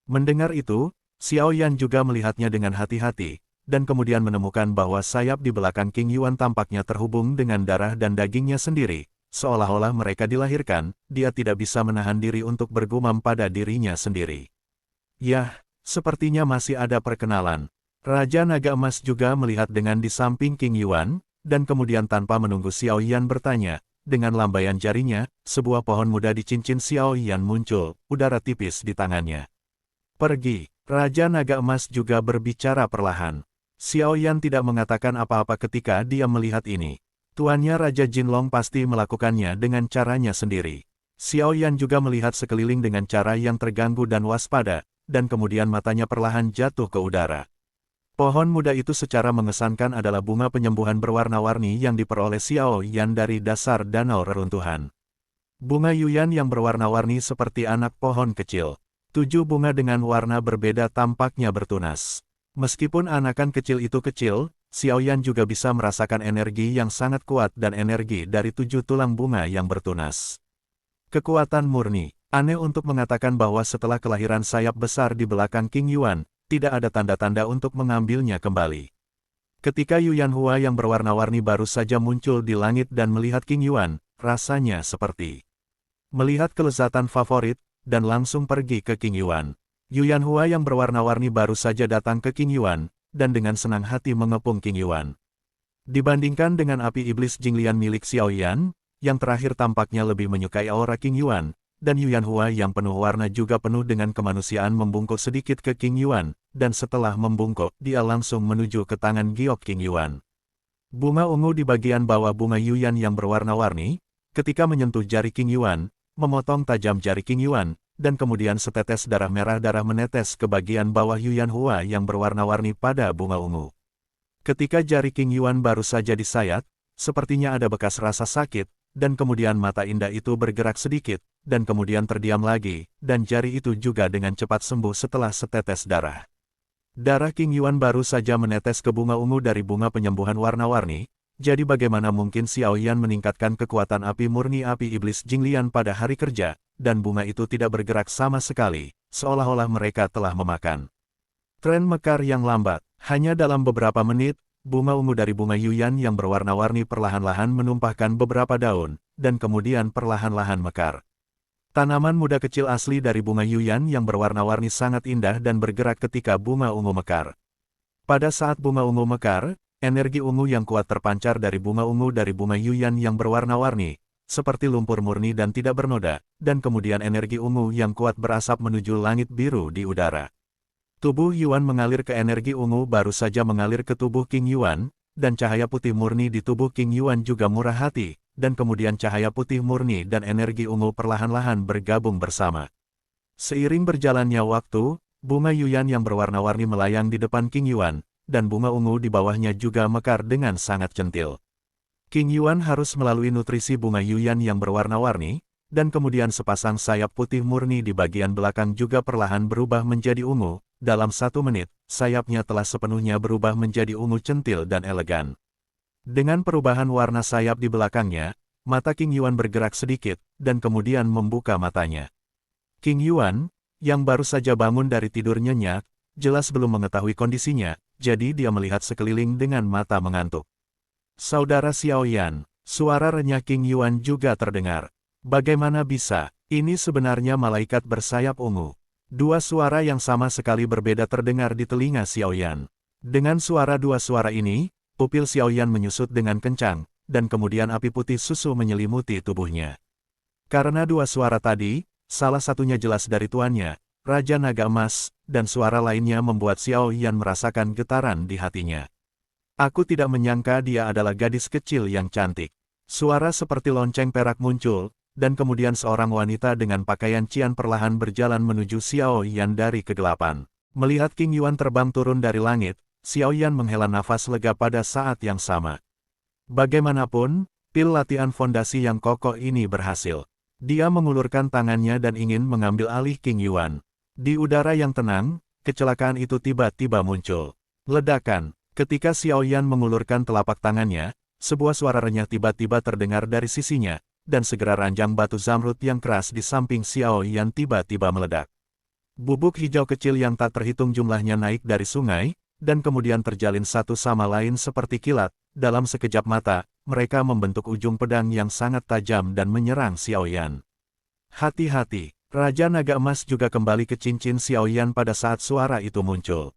Mendengar itu, Xiao Yan juga melihatnya dengan hati-hati, dan kemudian menemukan bahwa sayap di belakang King Yuan tampaknya terhubung dengan darah dan dagingnya sendiri, seolah-olah mereka dilahirkan, dia tidak bisa menahan diri untuk bergumam pada dirinya sendiri. Yah, sepertinya masih ada perkenalan. Raja Naga Emas juga melihat dengan di samping King Yuan, dan kemudian tanpa menunggu Xiao Yan bertanya, dengan lambaian jarinya, sebuah pohon muda di cincin Xiao Yan muncul, udara tipis di tangannya. Pergi. Raja Naga Emas juga berbicara perlahan. Xiao Yan tidak mengatakan apa-apa ketika dia melihat ini. Tuannya Raja Jinlong pasti melakukannya dengan caranya sendiri. Xiao Yan juga melihat sekeliling dengan cara yang terganggu dan waspada, dan kemudian matanya perlahan jatuh ke udara. Pohon muda itu secara mengesankan adalah bunga penyembuhan berwarna-warni yang diperoleh Xiao Yan dari dasar danau reruntuhan. Bunga Yuyan yang berwarna-warni seperti anak pohon kecil. 7 bunga dengan warna berbeda tampaknya bertunas. Meskipun anakan kecil itu kecil, Xiao Yan juga bisa merasakan energi yang sangat kuat dan energi dari 7 tulang bunga yang bertunas. Kekuatan murni. Aneh untuk mengatakan bahwa setelah kelahiran sayap besar di belakang King Yuan, tidak ada tanda-tanda untuk mengambilnya kembali. Ketika Yuyan Hua yang berwarna-warni baru saja muncul di langit dan melihat King Yuan, rasanya seperti melihat kelezatan favorit, dan langsung pergi ke King Yuan. Yuyan Hua yang berwarna-warni baru saja datang ke King Yuan, dan dengan senang hati mengepung King Yuan. Dibandingkan dengan api iblis Jinglian milik Xiao Yan, yang terakhir tampaknya lebih menyukai aura King Yuan, dan Yuyan Hua yang penuh warna juga penuh dengan kemanusiaan membungkuk sedikit ke King Yuan, dan setelah membungkuk, dia langsung menuju ke tangan giok King Yuan. Bunga ungu di bagian bawah bunga Yuyan yang berwarna-warni, ketika menyentuh jari King Yuan, memotong tajam jari King Yuan, dan kemudian setetes darah merah menetes ke bagian bawah Yuyan Hua yang berwarna-warni pada bunga ungu. Ketika jari King Yuan baru saja disayat, sepertinya ada bekas rasa sakit, dan kemudian mata indah itu bergerak sedikit, dan kemudian terdiam lagi, dan jari itu juga dengan cepat sembuh setelah setetes darah. Darah King Yuan baru saja menetes ke bunga ungu dari bunga penyembuhan warna-warni. Jadi bagaimana mungkin Xiao Yan meningkatkan kekuatan api murni api iblis Jinglian pada hari kerja, dan bunga itu tidak bergerak sama sekali, seolah-olah mereka telah memakan. Tren mekar yang lambat. Hanya dalam beberapa menit, bunga ungu dari bunga Yuyan yang berwarna-warni perlahan-lahan menumpahkan beberapa daun, dan kemudian perlahan-lahan mekar. Tanaman muda kecil asli dari bunga Yuyan yang berwarna-warni sangat indah dan bergerak ketika bunga ungu mekar. Pada saat bunga ungu mekar, energi ungu yang kuat terpancar dari bunga ungu dari bunga Yuyan yang berwarna-warni, seperti lumpur murni dan tidak bernoda, dan kemudian energi ungu yang kuat berasap menuju langit biru di udara. Tubuh Yuan mengalir ke energi ungu baru saja mengalir ke tubuh King Yuan, dan cahaya putih murni di tubuh King Yuan juga murah hati, dan kemudian cahaya putih murni dan energi ungu perlahan-lahan bergabung bersama. Seiring berjalannya waktu, bunga Yuyan yang berwarna-warni melayang di depan King Yuan, dan bunga ungu di bawahnya juga mekar dengan sangat centil. King Yuan harus melalui nutrisi bunga Yuyan yang berwarna-warni, dan kemudian sepasang sayap putih murni di bagian belakang juga perlahan berubah menjadi ungu. Dalam 1 menit, sayapnya telah sepenuhnya berubah menjadi ungu centil dan elegan. Dengan perubahan warna sayap di belakangnya, mata King Yuan bergerak sedikit, dan kemudian membuka matanya. King Yuan, yang baru saja bangun dari tidur nyenyak, jelas belum mengetahui kondisinya, jadi dia melihat sekeliling dengan mata mengantuk. Saudara Xiaoyan, suara renyah King Yuan juga terdengar. Bagaimana bisa? Ini sebenarnya malaikat bersayap ungu. Dua suara yang sama sekali berbeda terdengar di telinga Xiaoyan. Dengan dua suara ini, pupil Xiaoyan menyusut dengan kencang, dan kemudian api putih susu menyelimuti tubuhnya. Karena dua suara tadi, salah satunya jelas dari tuannya, Raja Naga Emas, dan suara lainnya membuat Xiaoyan merasakan getaran di hatinya. Aku tidak menyangka dia adalah gadis kecil yang cantik. Suara seperti lonceng perak muncul, dan kemudian seorang wanita dengan pakaian cian perlahan berjalan menuju Xiaoyan dari kegelapan. Melihat King Yuan terbang turun dari langit, Xiaoyan menghela nafas lega pada saat yang sama. Bagaimanapun, pil latihan fondasi yang kokoh ini berhasil. Dia mengulurkan tangannya dan ingin mengambil alih King Yuan. Di udara yang tenang, kecelakaan itu tiba-tiba muncul. Ledakan. Ketika Xiaoyan mengulurkan telapak tangannya, sebuah suara renyah tiba-tiba terdengar dari sisinya, dan segera ranjang batu zamrud yang keras di samping Xiaoyan tiba-tiba meledak. Bubuk hijau kecil yang tak terhitung jumlahnya naik dari sungai, dan kemudian terjalin satu sama lain seperti kilat. Dalam sekejap mata, mereka membentuk ujung pedang yang sangat tajam dan menyerang Xiaoyan. Hati-hati, Raja Naga Emas juga kembali ke cincin Xiaoyan pada saat suara itu muncul.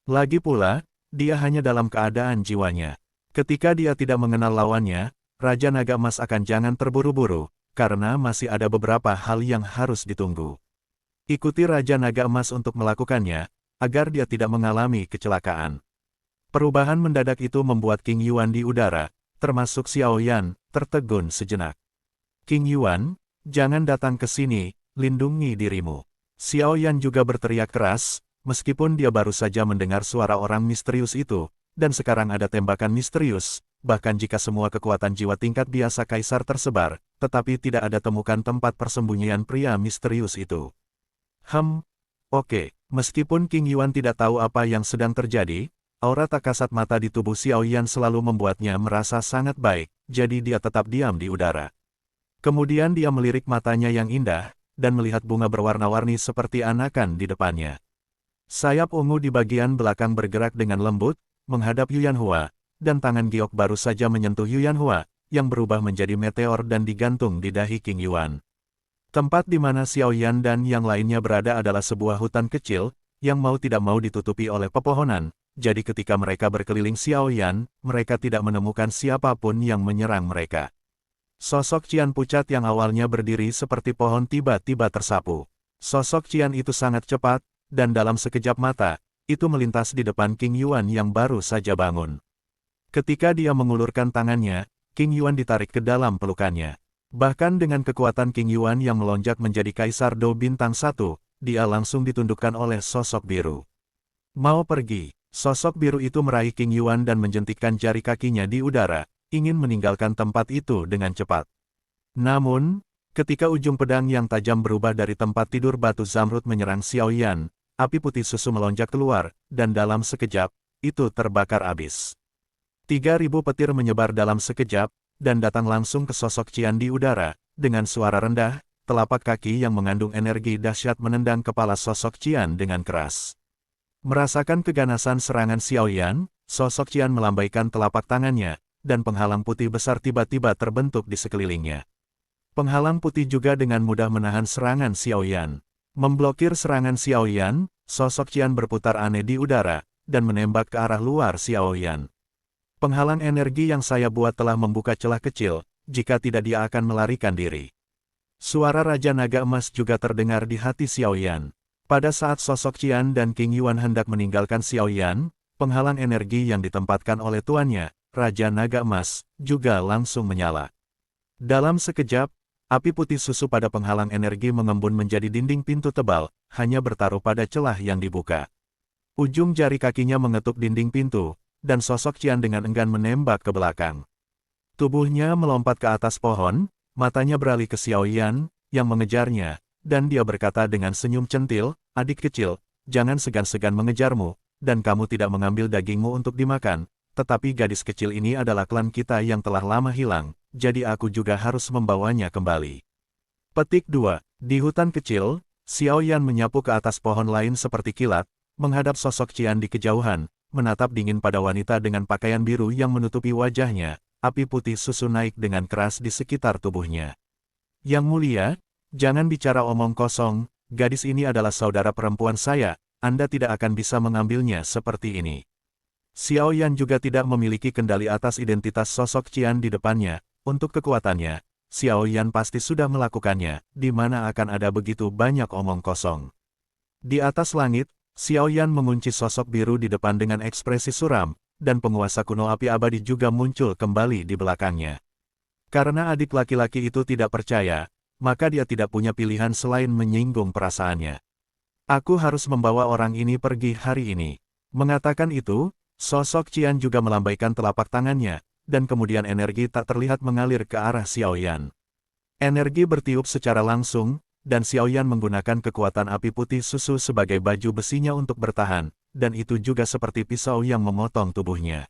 Lagi pula, dia hanya dalam keadaan jiwanya. Ketika dia tidak mengenal lawannya, Raja Naga Emas akan jangan terburu-buru, karena masih ada beberapa hal yang harus ditunggu. Ikuti Raja Naga Emas untuk melakukannya, agar dia tidak mengalami kecelakaan. Perubahan mendadak itu membuat King Yuan di udara, termasuk Xiaoyan, tertegun sejenak. King Yuan, jangan datang ke sini, lindungi dirimu. Xiaoyan juga berteriak keras, meskipun dia baru saja mendengar suara orang misterius itu, dan sekarang ada tembakan misterius. Bahkan jika semua kekuatan jiwa tingkat biasa kaisar tersebar, tetapi tidak ada temukan tempat persembunyian pria misterius itu. Oke, meskipun King Yuan tidak tahu apa yang sedang terjadi, aura tak kasat mata di tubuh Xiaoyan selalu membuatnya merasa sangat baik, jadi dia tetap diam di udara. Kemudian dia melirik matanya yang indah, dan melihat bunga berwarna-warni seperti anakan di depannya. Sayap ungu di bagian belakang bergerak dengan lembut, menghadap Yuan Hua, dan tangan giok baru saja menyentuh Yuan Hua, yang berubah menjadi meteor dan digantung di dahi King Yuan. Tempat di mana Xiaoyan dan yang lainnya berada adalah sebuah hutan kecil, yang mau tidak mau ditutupi oleh pepohonan, jadi ketika mereka berkeliling Xiaoyan, mereka tidak menemukan siapapun yang menyerang mereka. Sosok Qian pucat yang awalnya berdiri seperti pohon tiba-tiba tersapu. Sosok Qian itu sangat cepat, dan dalam sekejap mata, itu melintas di depan King Yuan yang baru saja bangun. Ketika dia mengulurkan tangannya, King Yuan ditarik ke dalam pelukannya. Bahkan dengan kekuatan King Yuan yang melonjak menjadi Kaisar Do Bintang 1, dia langsung ditundukkan oleh sosok biru. Mau pergi, sosok biru itu meraih King Yuan dan menjentikkan jari kakinya di udara, ingin meninggalkan tempat itu dengan cepat. Namun, ketika ujung pedang yang tajam berubah dari tempat tidur batu zamrud menyerang Xiaoyan, api putih susu melonjak keluar, dan dalam sekejap, itu terbakar habis. 3.000 petir menyebar dalam sekejap, dan datang langsung ke sosok Qian di udara. Dengan suara rendah, telapak kaki yang mengandung energi dahsyat menendang kepala sosok Qian dengan keras. Merasakan keganasan serangan Xiaoyan, sosok Qian melambaikan telapak tangannya, dan penghalang putih besar tiba-tiba terbentuk di sekelilingnya. Penghalang putih juga dengan mudah menahan serangan Xiaoyan. Memblokir serangan Xiaoyan, sosok Qian berputar aneh di udara, dan menembak ke arah luar Xiaoyan. Penghalang energi yang saya buat telah membuka celah kecil, jika tidak dia akan melarikan diri. Suara Raja Naga Emas juga terdengar di hati Xiaoyan. Pada saat sosok Qian dan King Yuan hendak meninggalkan Xiaoyan, penghalang energi yang ditempatkan oleh tuannya, Raja Naga Emas, juga langsung menyala. Dalam sekejap, api putih susu pada penghalang energi mengembun menjadi dinding pintu tebal, hanya bertaruh pada celah yang dibuka. Ujung jari kakinya mengetuk dinding pintu, dan sosok Qian dengan enggan menembak ke belakang. Tubuhnya melompat ke atas pohon, matanya beralih ke Xiaoyan, yang mengejarnya, dan dia berkata dengan senyum centil, "Adik kecil, jangan segan-segan mengejarmu, dan kamu tidak mengambil dagingmu untuk dimakan, tetapi gadis kecil ini adalah klan kita yang telah lama hilang, jadi aku juga harus membawanya kembali." Petik 2. Di hutan kecil, Xiaoyan menyapu ke atas pohon lain seperti kilat, menghadap sosok Qian di kejauhan, menatap dingin pada wanita dengan pakaian biru yang menutupi wajahnya. Api putih susu naik dengan keras di sekitar tubuhnya. Yang mulia, jangan bicara omong kosong, gadis ini adalah saudara perempuan saya, Anda tidak akan bisa mengambilnya seperti ini. Xiao Yan juga tidak memiliki kendali atas identitas sosok Qian di depannya. Untuk kekuatannya, Xiao Yan pasti sudah melakukannya, di mana akan ada begitu banyak omong kosong. Di atas langit, Xiao Yan mengunci sosok biru di depan dengan ekspresi suram, dan penguasa kuno api abadi juga muncul kembali di belakangnya. Karena adik laki-laki itu tidak percaya, maka dia tidak punya pilihan selain menyinggung perasaannya. Aku harus membawa orang ini pergi hari ini. Mengatakan itu, sosok Qian juga melambaikan telapak tangannya, dan kemudian energi tak terlihat mengalir ke arah Xiao Yan. Energi bertiup secara langsung, dan Xiao Yan menggunakan kekuatan api putih susu sebagai baju besinya untuk bertahan, dan itu juga seperti pisau yang memotong tubuhnya.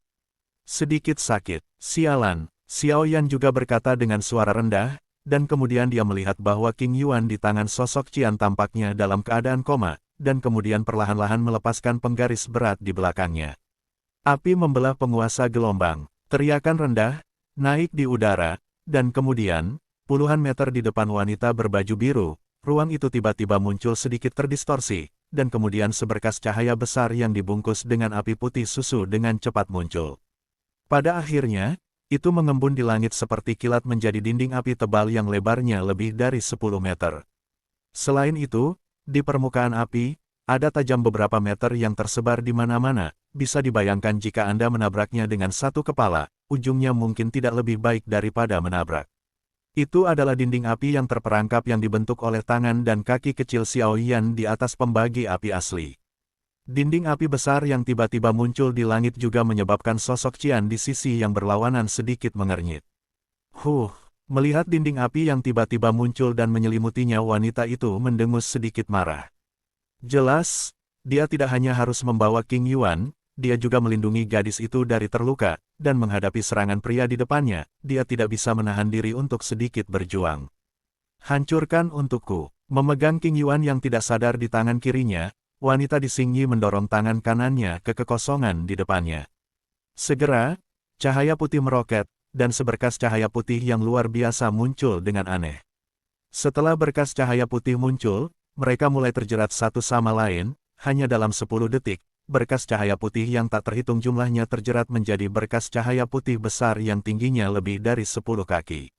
Sedikit sakit, sialan, Xiao Yan juga berkata dengan suara rendah, dan kemudian dia melihat bahwa King Yuan di tangan sosok Qian tampaknya dalam keadaan koma, dan kemudian perlahan-lahan melepaskan penggaris berat di belakangnya. Api membelah penguasa gelombang, teriakan rendah, naik di udara, dan kemudian, puluhan meter di depan wanita berbaju biru, ruang itu tiba-tiba muncul sedikit terdistorsi, dan kemudian seberkas cahaya besar yang dibungkus dengan api putih susu dengan cepat muncul. Pada akhirnya, itu mengembun di langit seperti kilat menjadi dinding api tebal yang lebarnya lebih dari 10 meter. Selain itu, di permukaan api, ada tajam beberapa meter yang tersebar di mana-mana, bisa dibayangkan jika Anda menabraknya dengan satu kepala, ujungnya mungkin tidak lebih baik daripada menabrak. Itu adalah dinding api yang terperangkap yang dibentuk oleh tangan dan kaki kecil Xiao Yan di atas pembagi api asli. Dinding api besar yang tiba-tiba muncul di langit juga menyebabkan sosok Qian di sisi yang berlawanan sedikit mengernyit. Melihat dinding api yang tiba-tiba muncul dan menyelimutinya, wanita itu mendengus sedikit marah. Jelas, dia tidak hanya harus membawa King Yuan, dia juga melindungi gadis itu dari terluka, dan menghadapi serangan pria di depannya, dia tidak bisa menahan diri untuk sedikit berjuang. Hancurkan untukku. Memegang King Yuan yang tidak sadar di tangan kirinya, wanita di Xingyi mendorong tangan kanannya ke kekosongan di depannya. Segera, cahaya putih meroket, dan seberkas cahaya putih yang luar biasa muncul dengan aneh. Setelah berkas cahaya putih muncul, mereka mulai terjerat satu sama lain, hanya dalam 10 detik. Berkas cahaya putih yang tak terhitung jumlahnya terjerat menjadi berkas cahaya putih besar yang tingginya lebih dari 10 kaki.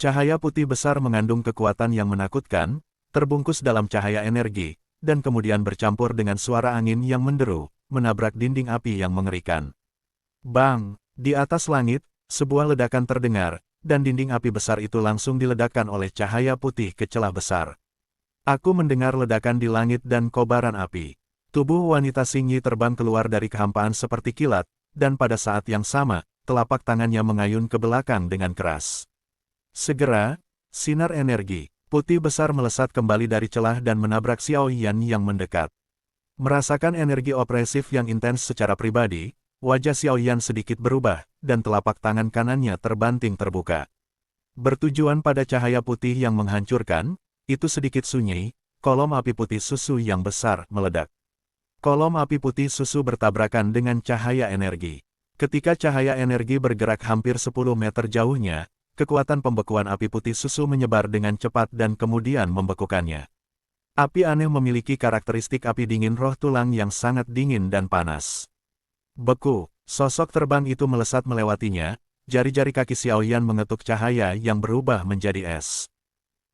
Cahaya putih besar mengandung kekuatan yang menakutkan, terbungkus dalam cahaya energi, dan kemudian bercampur dengan suara angin yang menderu, menabrak dinding api yang mengerikan. Bang! Di atas langit, sebuah ledakan terdengar, dan dinding api besar itu langsung diledakkan oleh cahaya putih ke celah besar. Aku mendengar ledakan di langit dan kobaran api. Tubuh wanita Xingyi terbang keluar dari kehampaan seperti kilat, dan pada saat yang sama, telapak tangannya mengayun ke belakang dengan keras. Segera, sinar energi putih besar melesat kembali dari celah dan menabrak Xiao Yan yang mendekat. Merasakan energi opresif yang intens secara pribadi, wajah Xiao Yan sedikit berubah, dan telapak tangan kanannya terbanting terbuka. Bertujuan pada cahaya putih yang menghancurkan, itu sedikit sunyi, kolom api putih susu yang besar meledak. Kolom api putih susu bertabrakan dengan cahaya energi. Ketika cahaya energi bergerak hampir 10 meter jauhnya, kekuatan pembekuan api putih susu menyebar dengan cepat dan kemudian membekukannya. Api aneh memiliki karakteristik api dingin roh tulang yang sangat dingin dan panas. Beku, sosok terbang itu melesat melewatinya, jari-jari kaki Xiao Yan mengetuk cahaya yang berubah menjadi es.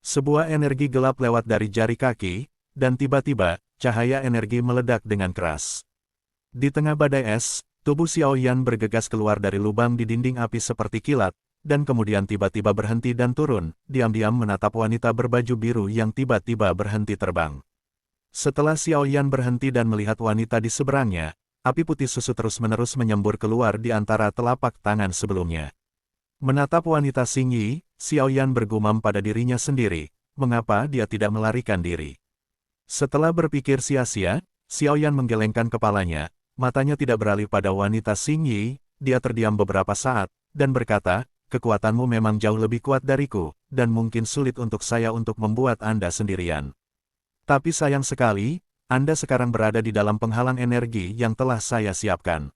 Sebuah energi gelap lewat dari jari kaki, dan tiba-tiba, cahaya energi meledak dengan keras. Di tengah badai es, tubuh Xiao Yan bergegas keluar dari lubang di dinding api seperti kilat, dan kemudian tiba-tiba berhenti dan turun, diam-diam menatap wanita berbaju biru yang tiba-tiba berhenti terbang. Setelah Xiao Yan berhenti dan melihat wanita di seberangnya, api putih susu terus-menerus menyembur keluar di antara telapak tangan sebelumnya. Menatap wanita Xingyi, Xiao Yan bergumam pada dirinya sendiri, mengapa dia tidak melarikan diri. Setelah berpikir sia-sia, Xiao Yan menggelengkan kepalanya, matanya tidak beralih pada wanita Xingyi, dia terdiam beberapa saat, dan berkata, kekuatanmu memang jauh lebih kuat dariku, dan mungkin sulit untuk saya untuk membuat Anda sendirian. Tapi sayang sekali, Anda sekarang berada di dalam penghalang energi yang telah saya siapkan.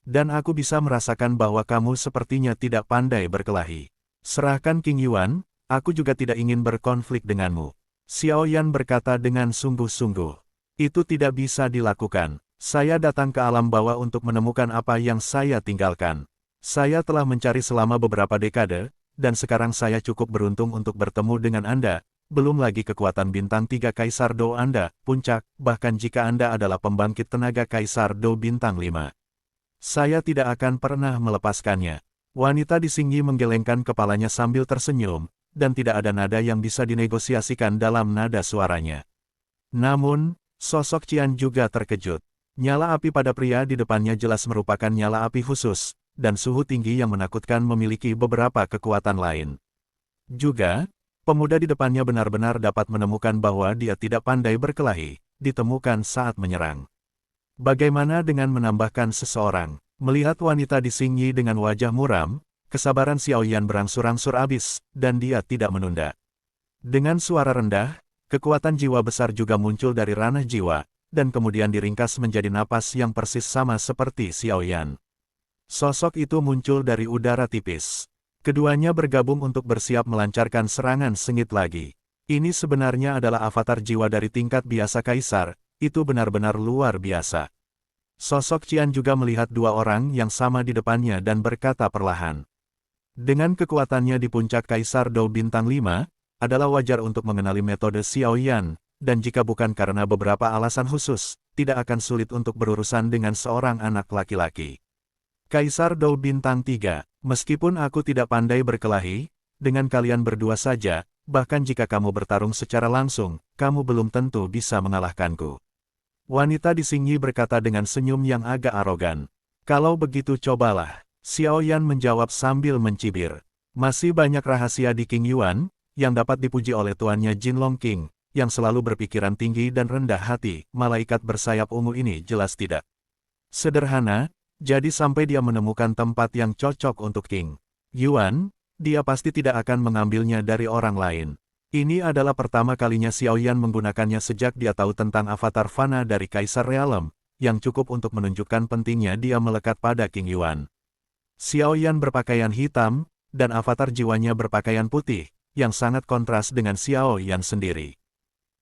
Dan aku bisa merasakan bahwa kamu sepertinya tidak pandai berkelahi. Serahkan King Yuan, aku juga tidak ingin berkonflik denganmu. Xiao Yan berkata dengan sungguh-sungguh. Itu tidak bisa dilakukan. Saya datang ke alam bawah untuk menemukan apa yang saya tinggalkan. Saya telah mencari selama beberapa dekade, dan sekarang saya cukup beruntung untuk bertemu dengan Anda. Belum lagi kekuatan bintang 3 Kaisar Do Anda, puncak, bahkan jika Anda adalah pembangkit tenaga Kaisar Do bintang 5. Saya tidak akan pernah melepaskannya. Wanita di Xingyi menggelengkan kepalanya sambil tersenyum, dan tidak ada nada yang bisa dinegosiasikan dalam nada suaranya. Namun, sosok Qian juga terkejut. Nyala api pada pria di depannya jelas merupakan nyala api khusus, dan suhu tinggi yang menakutkan memiliki beberapa kekuatan lain. Juga, pemuda di depannya benar-benar dapat menemukan bahwa dia tidak pandai berkelahi, ditemukan saat menyerang. Bagaimana dengan menambahkan seseorang? Melihat wanita di Xingyi dengan wajah muram, kesabaran Xiao Yan berangsur-angsur habis, dan dia tidak menunda. Dengan suara rendah, kekuatan jiwa besar juga muncul dari ranah jiwa, dan kemudian diringkas menjadi napas yang persis sama seperti Xiao Yan. Sosok itu muncul dari udara tipis. Keduanya bergabung untuk bersiap melancarkan serangan sengit lagi. Ini sebenarnya adalah avatar jiwa dari tingkat biasa Kaisar, itu benar-benar luar biasa. Sosok Qian juga melihat dua orang yang sama di depannya dan berkata perlahan. Dengan kekuatannya di puncak Kaisar Do bintang 5, adalah wajar untuk mengenali metode Xiao Yan, dan jika bukan karena beberapa alasan khusus, tidak akan sulit untuk berurusan dengan seorang anak laki-laki. Kaisar Do bintang 3. Meskipun aku tidak pandai berkelahi, dengan kalian berdua saja, bahkan jika kamu bertarung secara langsung, kamu belum tentu bisa mengalahkanku. Wanita di Xingyi berkata dengan senyum yang agak arogan. Kalau begitu cobalah. Xiao Yan menjawab sambil mencibir. Masih banyak rahasia di King Yuan, yang dapat dipuji oleh tuannya Jin Long King, yang selalu berpikiran tinggi dan rendah hati, malaikat bersayap ungu ini jelas tidak sederhana. Jadi sampai dia menemukan tempat yang cocok untuk King Yuan, dia pasti tidak akan mengambilnya dari orang lain. Ini adalah pertama kalinya Xiao Yan menggunakannya sejak dia tahu tentang avatar fana dari Kaisar Realm, yang cukup untuk menunjukkan pentingnya dia melekat pada King Yuan. Xiao Yan berpakaian hitam, dan avatar jiwanya berpakaian putih, yang sangat kontras dengan Xiao Yan sendiri.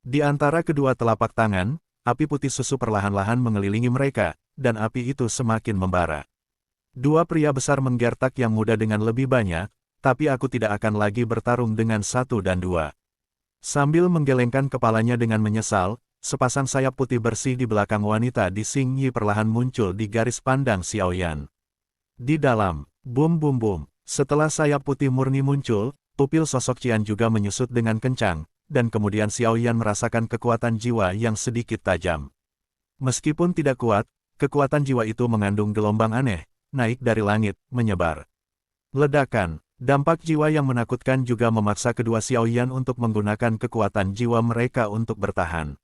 Di antara kedua telapak tangan, api putih susu perlahan-lahan mengelilingi mereka, dan api itu semakin membara. Dua pria besar menggertak yang muda dengan lebih banyak, tapi aku tidak akan lagi bertarung dengan satu dan dua. Sambil menggelengkan kepalanya dengan menyesal, sepasang sayap putih bersih di belakang wanita di Xingyi perlahan muncul di garis pandang Xiao Yan. Di dalam, bum bum bum, setelah sayap putih murni muncul, pupil sosok Qian juga menyusut dengan kencang, dan kemudian Xiao Yan merasakan kekuatan jiwa yang sedikit tajam. Meskipun tidak kuat, kekuatan jiwa itu mengandung gelombang aneh, naik dari langit, menyebar. Ledakan, dampak jiwa yang menakutkan juga memaksa kedua Xiao Yan untuk menggunakan kekuatan jiwa mereka untuk bertahan.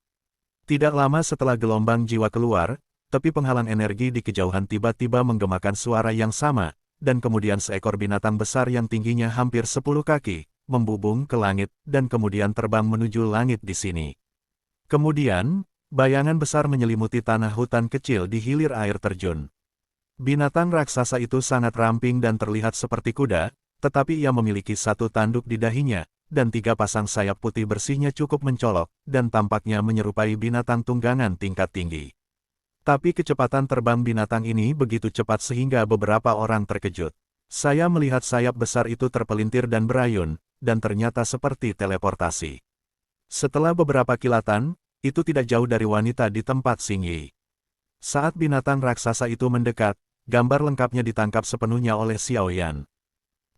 Tidak lama setelah gelombang jiwa keluar, tepi penghalang energi di kejauhan tiba-tiba menggemakan suara yang sama, dan kemudian seekor binatang besar yang tingginya hampir 10 kaki, membubung ke langit, dan kemudian terbang menuju langit di sini. Kemudian, bayangan besar menyelimuti tanah hutan kecil di hilir air terjun. Binatang raksasa itu sangat ramping dan terlihat seperti kuda, tetapi ia memiliki satu tanduk di dahinya, dan 3 pasang sayap putih bersihnya cukup mencolok, dan tampaknya menyerupai binatang tunggangan tingkat tinggi. Tapi kecepatan terbang binatang ini begitu cepat sehingga beberapa orang terkejut. Saya melihat sayap besar itu terpelintir dan berayun, dan ternyata seperti teleportasi. Setelah beberapa kilatan, itu tidak jauh dari wanita di tempat Xingyi. Saat binatang raksasa itu mendekat, gambar lengkapnya ditangkap sepenuhnya oleh Xiao Yan.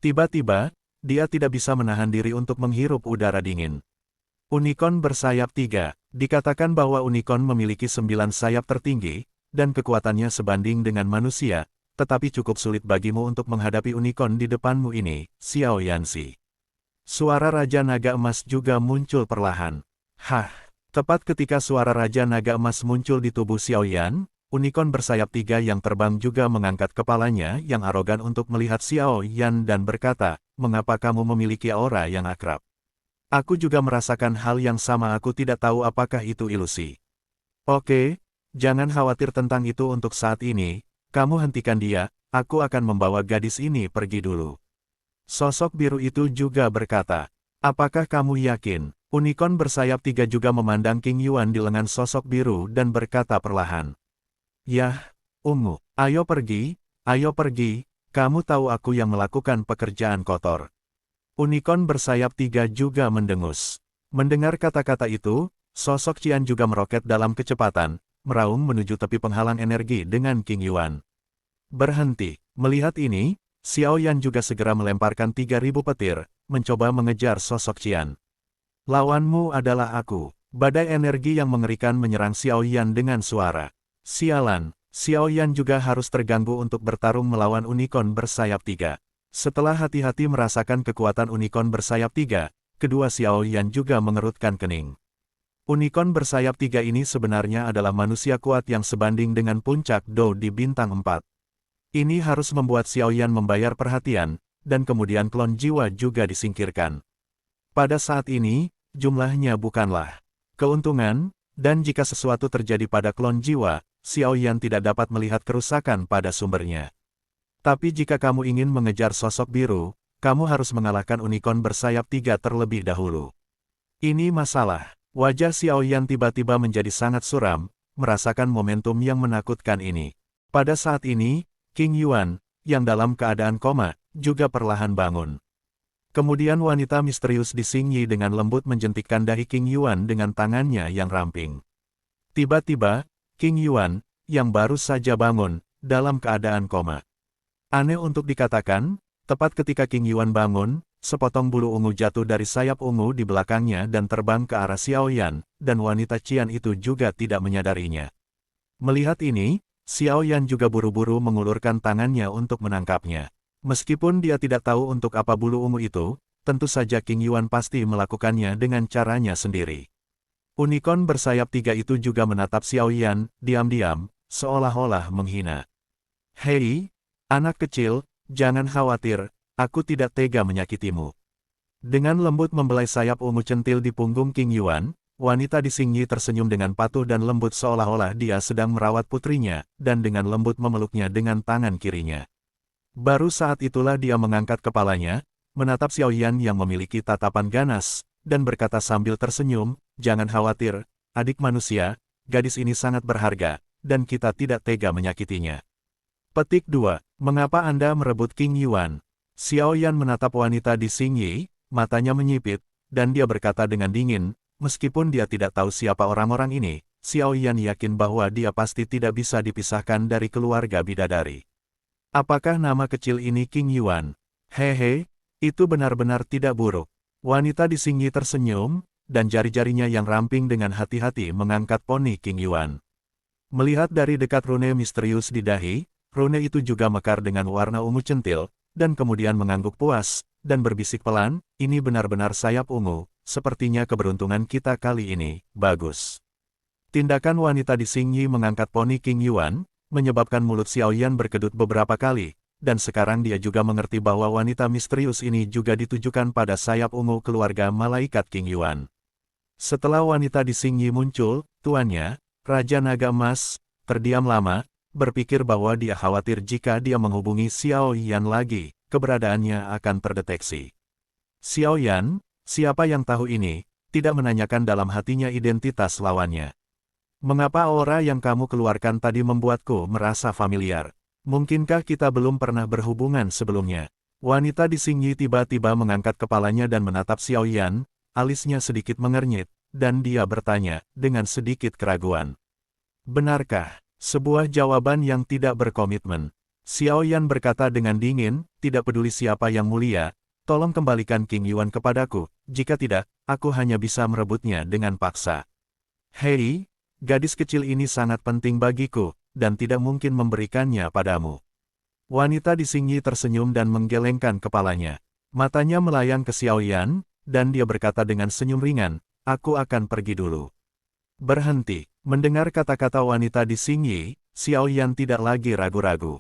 Tiba-tiba, dia tidak bisa menahan diri untuk menghirup udara dingin. Unicorn bersayap 3, dikatakan bahwa unicorn memiliki 9 sayap tertinggi, dan kekuatannya sebanding dengan manusia, tetapi cukup sulit bagimu untuk menghadapi unicorn di depanmu ini, Xiao Yanxi. Suara Raja Naga Emas juga muncul perlahan. Hah! Tepat ketika suara Raja Naga Emas muncul di tubuh Xiao Yan, unicorn bersayap 3 yang terbang juga mengangkat kepalanya yang arogan untuk melihat Xiao Yan dan berkata, "Mengapa kamu memiliki aura yang akrab?" Aku juga merasakan hal yang sama, aku tidak tahu apakah itu ilusi. Oke, jangan khawatir tentang itu untuk saat ini, kamu hentikan dia, aku akan membawa gadis ini pergi dulu. Sosok biru itu juga berkata, apakah kamu yakin? Unicorn bersayap 3 juga memandang King Yuan di lengan sosok biru dan berkata perlahan. Yah, ungu, ayo pergi, kamu tahu aku yang melakukan pekerjaan kotor. Unicorn bersayap 3 juga mendengus. Mendengar kata-kata itu, sosok Qian juga meroket dalam kecepatan, meraung menuju tepi penghalang energi dengan King Yuan. Berhenti, melihat ini, Xiao Yan juga segera melemparkan 3.000 petir, mencoba mengejar sosok Qian. Lawanmu adalah aku. Badai energi yang mengerikan menyerang Xiao Yan dengan suara. Sialan, Xiao Yan juga harus terganggu untuk bertarung melawan unicorn bersayap 3. Setelah hati-hati merasakan kekuatan unicorn bersayap 3, kedua Xiao Yan juga mengerutkan kening. Unicorn bersayap 3 ini sebenarnya adalah manusia kuat yang sebanding dengan puncak Dou di bintang 4. Ini harus membuat Xiao Yan membayar perhatian, dan kemudian klon jiwa juga disingkirkan. Pada saat ini, jumlahnya bukanlah keuntungan, dan jika sesuatu terjadi pada klon jiwa, Xiao Yan tidak dapat melihat kerusakan pada sumbernya. Tapi jika kamu ingin mengejar sosok biru, kamu harus mengalahkan unicorn bersayap 3 terlebih dahulu. Ini masalah. Wajah Xiao Yan tiba-tiba menjadi sangat suram, merasakan momentum yang menakutkan ini. Pada saat ini, King Yuan, yang dalam keadaan koma, juga perlahan bangun. Kemudian wanita misterius di Xing Yi dengan lembut menjentikkan dahi King Yuan dengan tangannya yang ramping. Tiba-tiba, King Yuan, yang baru saja bangun, dalam keadaan koma. Aneh untuk dikatakan, tepat ketika King Yuan bangun, sepotong bulu ungu jatuh dari sayap ungu di belakangnya dan terbang ke arah Xiao Yan, dan wanita Qian itu juga tidak menyadarinya. Melihat ini, Xiao Yan juga buru-buru mengulurkan tangannya untuk menangkapnya. Meskipun dia tidak tahu untuk apa bulu ungu itu, tentu saja King Yuan pasti melakukannya dengan caranya sendiri. Unicorn bersayap 3 itu juga menatap Xiao Yan, diam-diam, seolah-olah menghina. Hei, anak kecil, jangan khawatir, aku tidak tega menyakitimu. Dengan lembut membelai sayap ungu centil di punggung King Yuan, wanita di Xing Yi tersenyum dengan patuh dan lembut seolah-olah dia sedang merawat putrinya, dan dengan lembut memeluknya dengan tangan kirinya. Baru saat itulah dia mengangkat kepalanya, menatap Xiao Yan yang memiliki tatapan ganas, dan berkata sambil tersenyum, jangan khawatir, adik manusia, gadis ini sangat berharga, dan kita tidak tega menyakitinya. Petik 2. Mengapa Anda merebut King Yuan? Xiao Yan menatap wanita di Xing Yi, matanya menyipit, dan dia berkata dengan dingin, meskipun dia tidak tahu siapa orang-orang ini, Xiao Yan yakin bahwa dia pasti tidak bisa dipisahkan dari keluarga bidadari. Apakah nama kecil ini King Yuan? Hehe, itu benar-benar tidak buruk. Wanita di Xing Yi tersenyum, dan jari-jarinya yang ramping dengan hati-hati mengangkat poni King Yuan. Melihat dari dekat rune misterius di dahi, rune itu juga mekar dengan warna ungu centil, dan kemudian mengangguk puas, dan berbisik pelan, ini benar-benar sayap ungu, sepertinya keberuntungan kita kali ini, bagus. Tindakan wanita di Xing Yi mengangkat poni King Yuan, menyebabkan mulut Xiao Yan berkedut beberapa kali, dan sekarang dia juga mengerti bahwa wanita misterius ini juga ditujukan pada sayap ungu keluarga malaikat King Yuan. Setelah wanita di Xing Yi muncul, tuannya, Raja Naga Emas, terdiam lama, berpikir bahwa dia khawatir jika dia menghubungi Xiao Yan lagi, keberadaannya akan terdeteksi. Xiao Yan, siapa yang tahu ini, tidak menanyakan dalam hatinya identitas lawannya. Mengapa aura yang kamu keluarkan tadi membuatku merasa familiar? Mungkinkah kita belum pernah berhubungan sebelumnya? Wanita di Xing Yi tiba-tiba mengangkat kepalanya dan menatap Xiao Yan, alisnya sedikit mengernyit, dan dia bertanya, dengan sedikit keraguan. Benarkah? Sebuah jawaban yang tidak berkomitmen. Xiao Yan berkata dengan dingin, tidak peduli siapa yang mulia, tolong kembalikan King Yuan kepadaku, jika tidak, aku hanya bisa merebutnya dengan paksa. Hei, gadis kecil ini sangat penting bagiku, dan tidak mungkin memberikannya padamu. Wanita di Xing Yi tersenyum dan menggelengkan kepalanya. Matanya melayang ke Xiao Yan, dan dia berkata dengan senyum ringan, aku akan pergi dulu. Berhenti. Mendengar kata-kata wanita di Xing Yi, Xiao Yan tidak lagi ragu-ragu.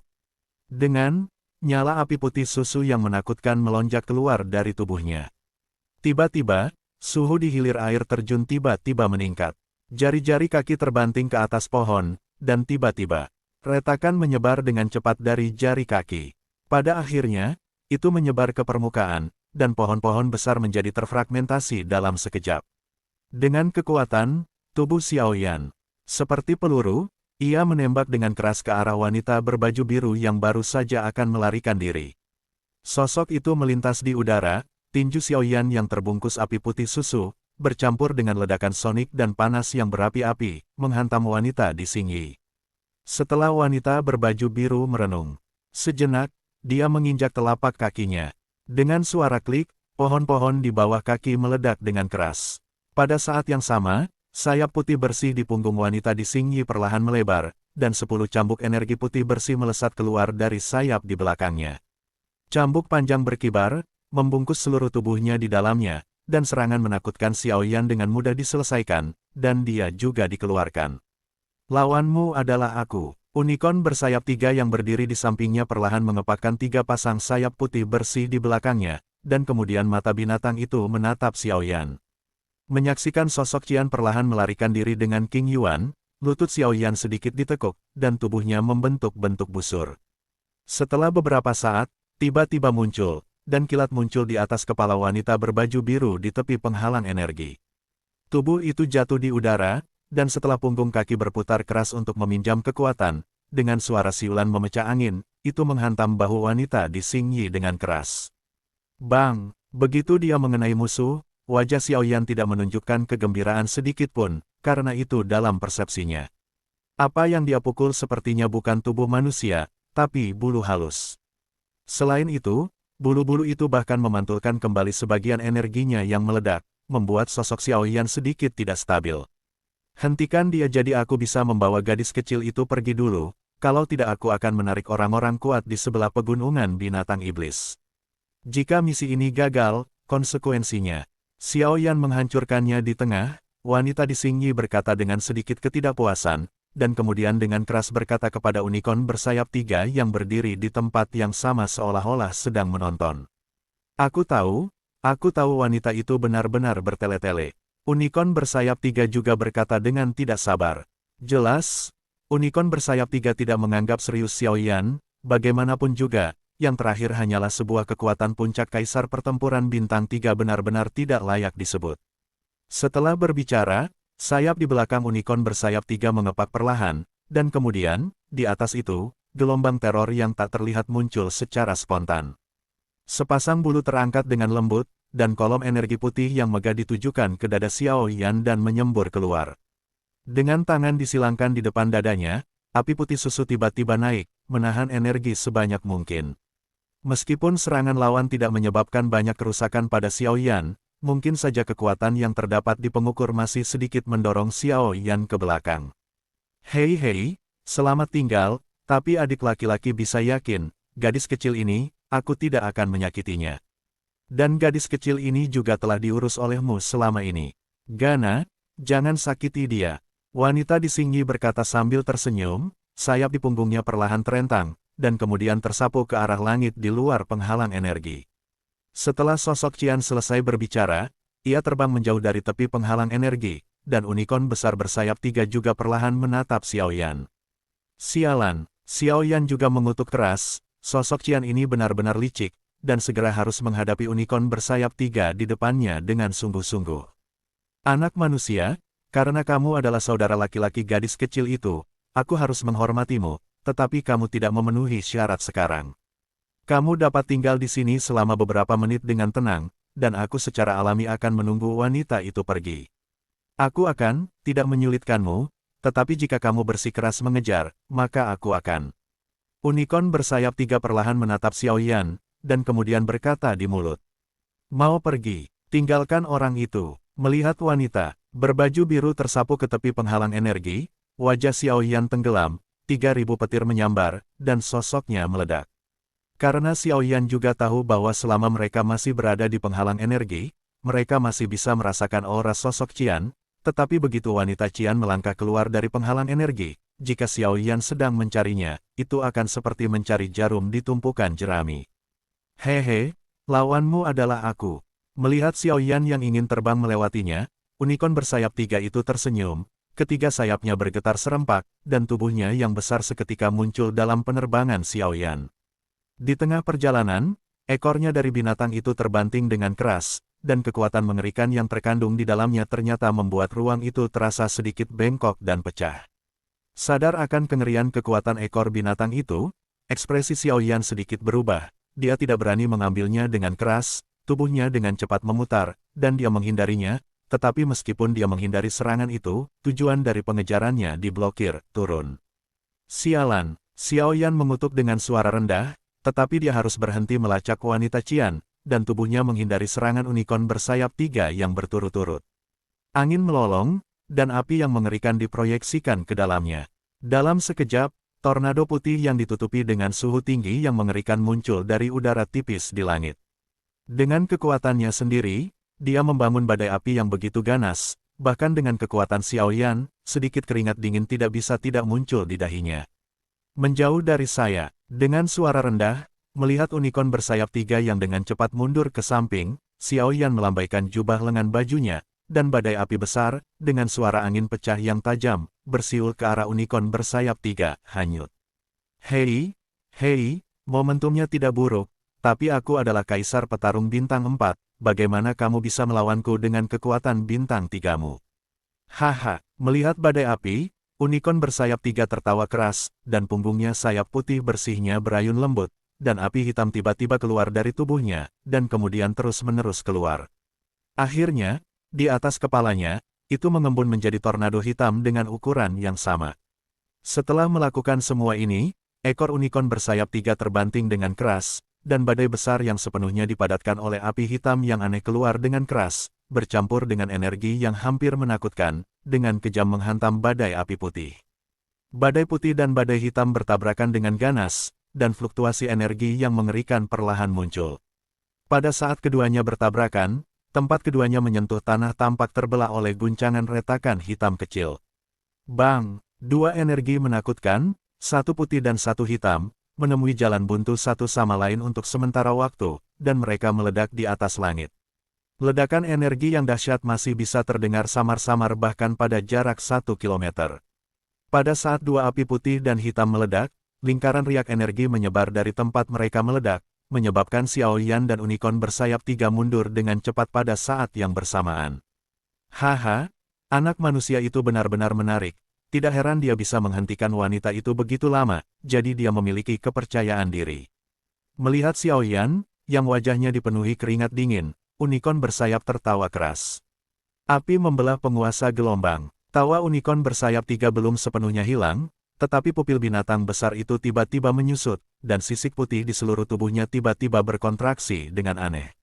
Dengan nyala api putih susu yang menakutkan melonjak keluar dari tubuhnya. Tiba-tiba, suhu di hilir air terjun tiba-tiba meningkat. Jari-jari kaki terbanting ke atas pohon, dan tiba-tiba, retakan menyebar dengan cepat dari jari kaki. Pada akhirnya, itu menyebar ke permukaan, dan pohon-pohon besar menjadi terfragmentasi dalam sekejap. Dengan kekuatan, tubuh Xiaoyan, seperti peluru, ia menembak dengan keras ke arah wanita berbaju biru yang baru saja akan melarikan diri. Sosok itu melintas di udara, tinju Xiaoyan yang terbungkus api putih susu, bercampur dengan ledakan sonik dan panas yang berapi-api, menghantam wanita di Xingyi. Setelah wanita berbaju biru merenung sejenak, dia menginjak telapak kakinya. Dengan suara klik, pohon-pohon di bawah kaki meledak dengan keras. Pada saat yang sama, sayap putih bersih di punggung wanita di Xingyi perlahan melebar, dan 10 cambuk energi putih bersih melesat keluar dari sayap di belakangnya. Cambuk panjang berkibar, membungkus seluruh tubuhnya di dalamnya, dan serangan menakutkan Xiaoyan dengan mudah diselesaikan, dan dia juga dikeluarkan. Lawanmu adalah aku. Unicorn bersayap 3 yang berdiri di sampingnya perlahan mengepakkan 3 pasang sayap putih bersih di belakangnya, dan kemudian mata binatang itu menatap Xiaoyan. Menyaksikan sosok Qian perlahan melarikan diri dengan King Yuan, lutut Xiaoyan sedikit ditekuk, dan tubuhnya membentuk bentuk busur. Setelah beberapa saat, tiba-tiba muncul, dan kilat muncul di atas kepala wanita berbaju biru di tepi penghalang energi. Tubuh itu jatuh di udara, dan setelah punggung kaki berputar keras untuk meminjam kekuatan, dengan suara siulan memecah angin, itu menghantam bahu wanita di Xingyi dengan keras. Bang! Begitu dia mengenai musuh, wajah Xiaoyan tidak menunjukkan kegembiraan sedikit pun, karena itu dalam persepsinya. Apa yang dia pukul sepertinya bukan tubuh manusia, tapi bulu halus. Selain itu, bulu-bulu itu bahkan memantulkan kembali sebagian energinya yang meledak, membuat sosok Xiaoyan sedikit tidak stabil. Hentikan dia jadi aku bisa membawa gadis kecil itu pergi dulu, kalau tidak aku akan menarik orang-orang kuat di sebelah pegunungan binatang iblis. Jika misi ini gagal, konsekuensinya, Xiaoyan menghancurkannya di tengah, wanita di Xingyi berkata dengan sedikit ketidakpuasan, dan kemudian dengan keras berkata kepada unicorn bersayap 3 yang berdiri di tempat yang sama seolah-olah sedang menonton. Aku tahu wanita itu benar-benar bertele-tele. Unicorn bersayap 3 juga berkata dengan tidak sabar. Jelas, unicorn bersayap 3 tidak menganggap serius Xiaoyan, bagaimanapun juga, yang terakhir hanyalah sebuah kekuatan puncak kaisar pertempuran bintang 3 benar-benar tidak layak disebut. Setelah berbicara, sayap di belakang unicorn bersayap 3 mengepak perlahan, dan kemudian, di atas itu, gelombang teror yang tak terlihat muncul secara spontan. Sepasang bulu terangkat dengan lembut, dan kolom energi putih yang megah ditujukan ke dada Xiaoyan dan menyembur keluar. Dengan tangan disilangkan di depan dadanya, api putih susu tiba-tiba naik, menahan energi sebanyak mungkin. Meskipun serangan lawan tidak menyebabkan banyak kerusakan pada Xiaoyan, mungkin saja kekuatan yang terdapat di pengukur masih sedikit mendorong Xiaoyan ke belakang. Hei, selamat tinggal, tapi adik laki-laki bisa yakin, gadis kecil ini, aku tidak akan menyakitinya. Dan gadis kecil ini juga telah diurus olehmu selama ini. Gana, jangan sakiti dia. Wanita di Xingyi berkata sambil tersenyum, sayap di punggungnya perlahan terentang, dan kemudian tersapu ke arah langit di luar penghalang energi. Setelah sosok Qian selesai berbicara, ia terbang menjauh dari tepi penghalang energi, dan unicorn besar bersayap 3 juga perlahan menatap Xiaoyan. Sialan, Xiaoyan juga mengutuk keras, sosok Qian ini benar-benar licik, dan segera harus menghadapi unicorn bersayap 3 di depannya dengan sungguh-sungguh. Anak manusia, karena kamu adalah saudara laki-laki gadis kecil itu, aku harus menghormatimu, tetapi kamu tidak memenuhi syarat sekarang. Kamu dapat tinggal di sini selama beberapa menit dengan tenang, dan aku secara alami akan menunggu wanita itu pergi. Aku akan, tidak menyulitkanmu, tetapi jika kamu bersikeras mengejar, maka aku akan. Unicorn bersayap 3 perlahan menatap Xiaoyan, dan kemudian berkata di mulut. Mau pergi, tinggalkan orang itu. Melihat wanita berbaju biru tersapu ke tepi penghalang energi, wajah Xiaoyan tenggelam, 3.000 petir menyambar, dan sosoknya meledak. Karena Xiaoyan juga tahu bahwa selama mereka masih berada di penghalang energi, mereka masih bisa merasakan aura sosok Qian, tetapi begitu wanita Qian melangkah keluar dari penghalang energi, jika Xiaoyan sedang mencarinya, itu akan seperti mencari jarum di tumpukan jerami. Hehe, lawanmu adalah aku. Melihat Xiaoyan yang ingin terbang melewatinya, unicorn bersayap 3 itu tersenyum, ketiga sayapnya bergetar serempak, dan tubuhnya yang besar seketika muncul dalam penerbangan Xiaoyan. Di tengah perjalanan, ekornya dari binatang itu terbanting dengan keras, dan kekuatan mengerikan yang terkandung di dalamnya ternyata membuat ruang itu terasa sedikit bengkok dan pecah. Sadar akan kengerian kekuatan ekor binatang itu, ekspresi Xiaoyan sedikit berubah. Dia tidak berani mengambilnya dengan keras, tubuhnya dengan cepat memutar, dan dia menghindarinya, tetapi meskipun dia menghindari serangan itu, tujuan dari pengejarannya diblokir, turun. Sialan, Xiaoyan mengutuk dengan suara rendah, tetapi dia harus berhenti melacak wanita Qian, dan tubuhnya menghindari serangan unicorn bersayap 3 yang berturut-turut. Angin melolong, dan api yang mengerikan diproyeksikan ke dalamnya. Dalam sekejap, tornado putih yang ditutupi dengan suhu tinggi yang mengerikan muncul dari udara tipis di langit. Dengan kekuatannya sendiri, dia membangun badai api yang begitu ganas, bahkan dengan kekuatan Xiaoyan, sedikit keringat dingin tidak bisa tidak muncul di dahinya. Menjauh dari saya, dengan suara rendah, melihat unicorn bersayap 3 yang dengan cepat mundur ke samping, Xiaoyan melambaikan jubah lengan bajunya, dan badai api besar, dengan suara angin pecah yang tajam, bersiul ke arah unicorn bersayap 3, hanyut. Hei, momentumnya tidak buruk, tapi aku adalah kaisar petarung bintang 4, bagaimana kamu bisa melawanku dengan kekuatan bintang 3-mu? Haha, melihat badai api, unicorn bersayap 3 tertawa keras, dan punggungnya sayap putih bersihnya berayun lembut, dan api hitam tiba-tiba keluar dari tubuhnya, dan kemudian terus-menerus keluar. Akhirnya, di atas kepalanya, itu mengembun menjadi tornado hitam dengan ukuran yang sama. Setelah melakukan semua ini, ekor unicorn bersayap 3 terbanting dengan keras, dan badai besar yang sepenuhnya dipadatkan oleh api hitam yang aneh keluar dengan keras, bercampur dengan energi yang hampir menakutkan, dengan kejam menghantam badai api putih. Badai putih dan badai hitam bertabrakan dengan ganas, dan fluktuasi energi yang mengerikan perlahan muncul. Pada saat keduanya bertabrakan, tempat keduanya menyentuh tanah tampak terbelah oleh guncangan retakan hitam kecil. Bang! Dua energi menakutkan, satu putih dan satu hitam, menemui jalan buntu satu sama lain untuk sementara waktu, dan mereka meledak di atas langit. Ledakan energi yang dahsyat masih bisa terdengar samar-samar bahkan pada jarak 1 kilometer. Pada saat dua api putih dan hitam meledak, lingkaran riak energi menyebar dari tempat mereka meledak, menyebabkan Xiaoyan dan unicorn bersayap 3 mundur dengan cepat pada saat yang bersamaan. Haha, anak manusia itu benar-benar menarik, tidak heran dia bisa menghentikan wanita itu begitu lama, jadi dia memiliki kepercayaan diri. Melihat Xiaoyan, yang wajahnya dipenuhi keringat dingin, unicorn bersayap tertawa keras. Api membelah penguasa gelombang, tawa unicorn bersayap 3 belum sepenuhnya hilang, tetapi pupil binatang besar itu tiba-tiba menyusut, dan sisik putih di seluruh tubuhnya tiba-tiba berkontraksi dengan aneh.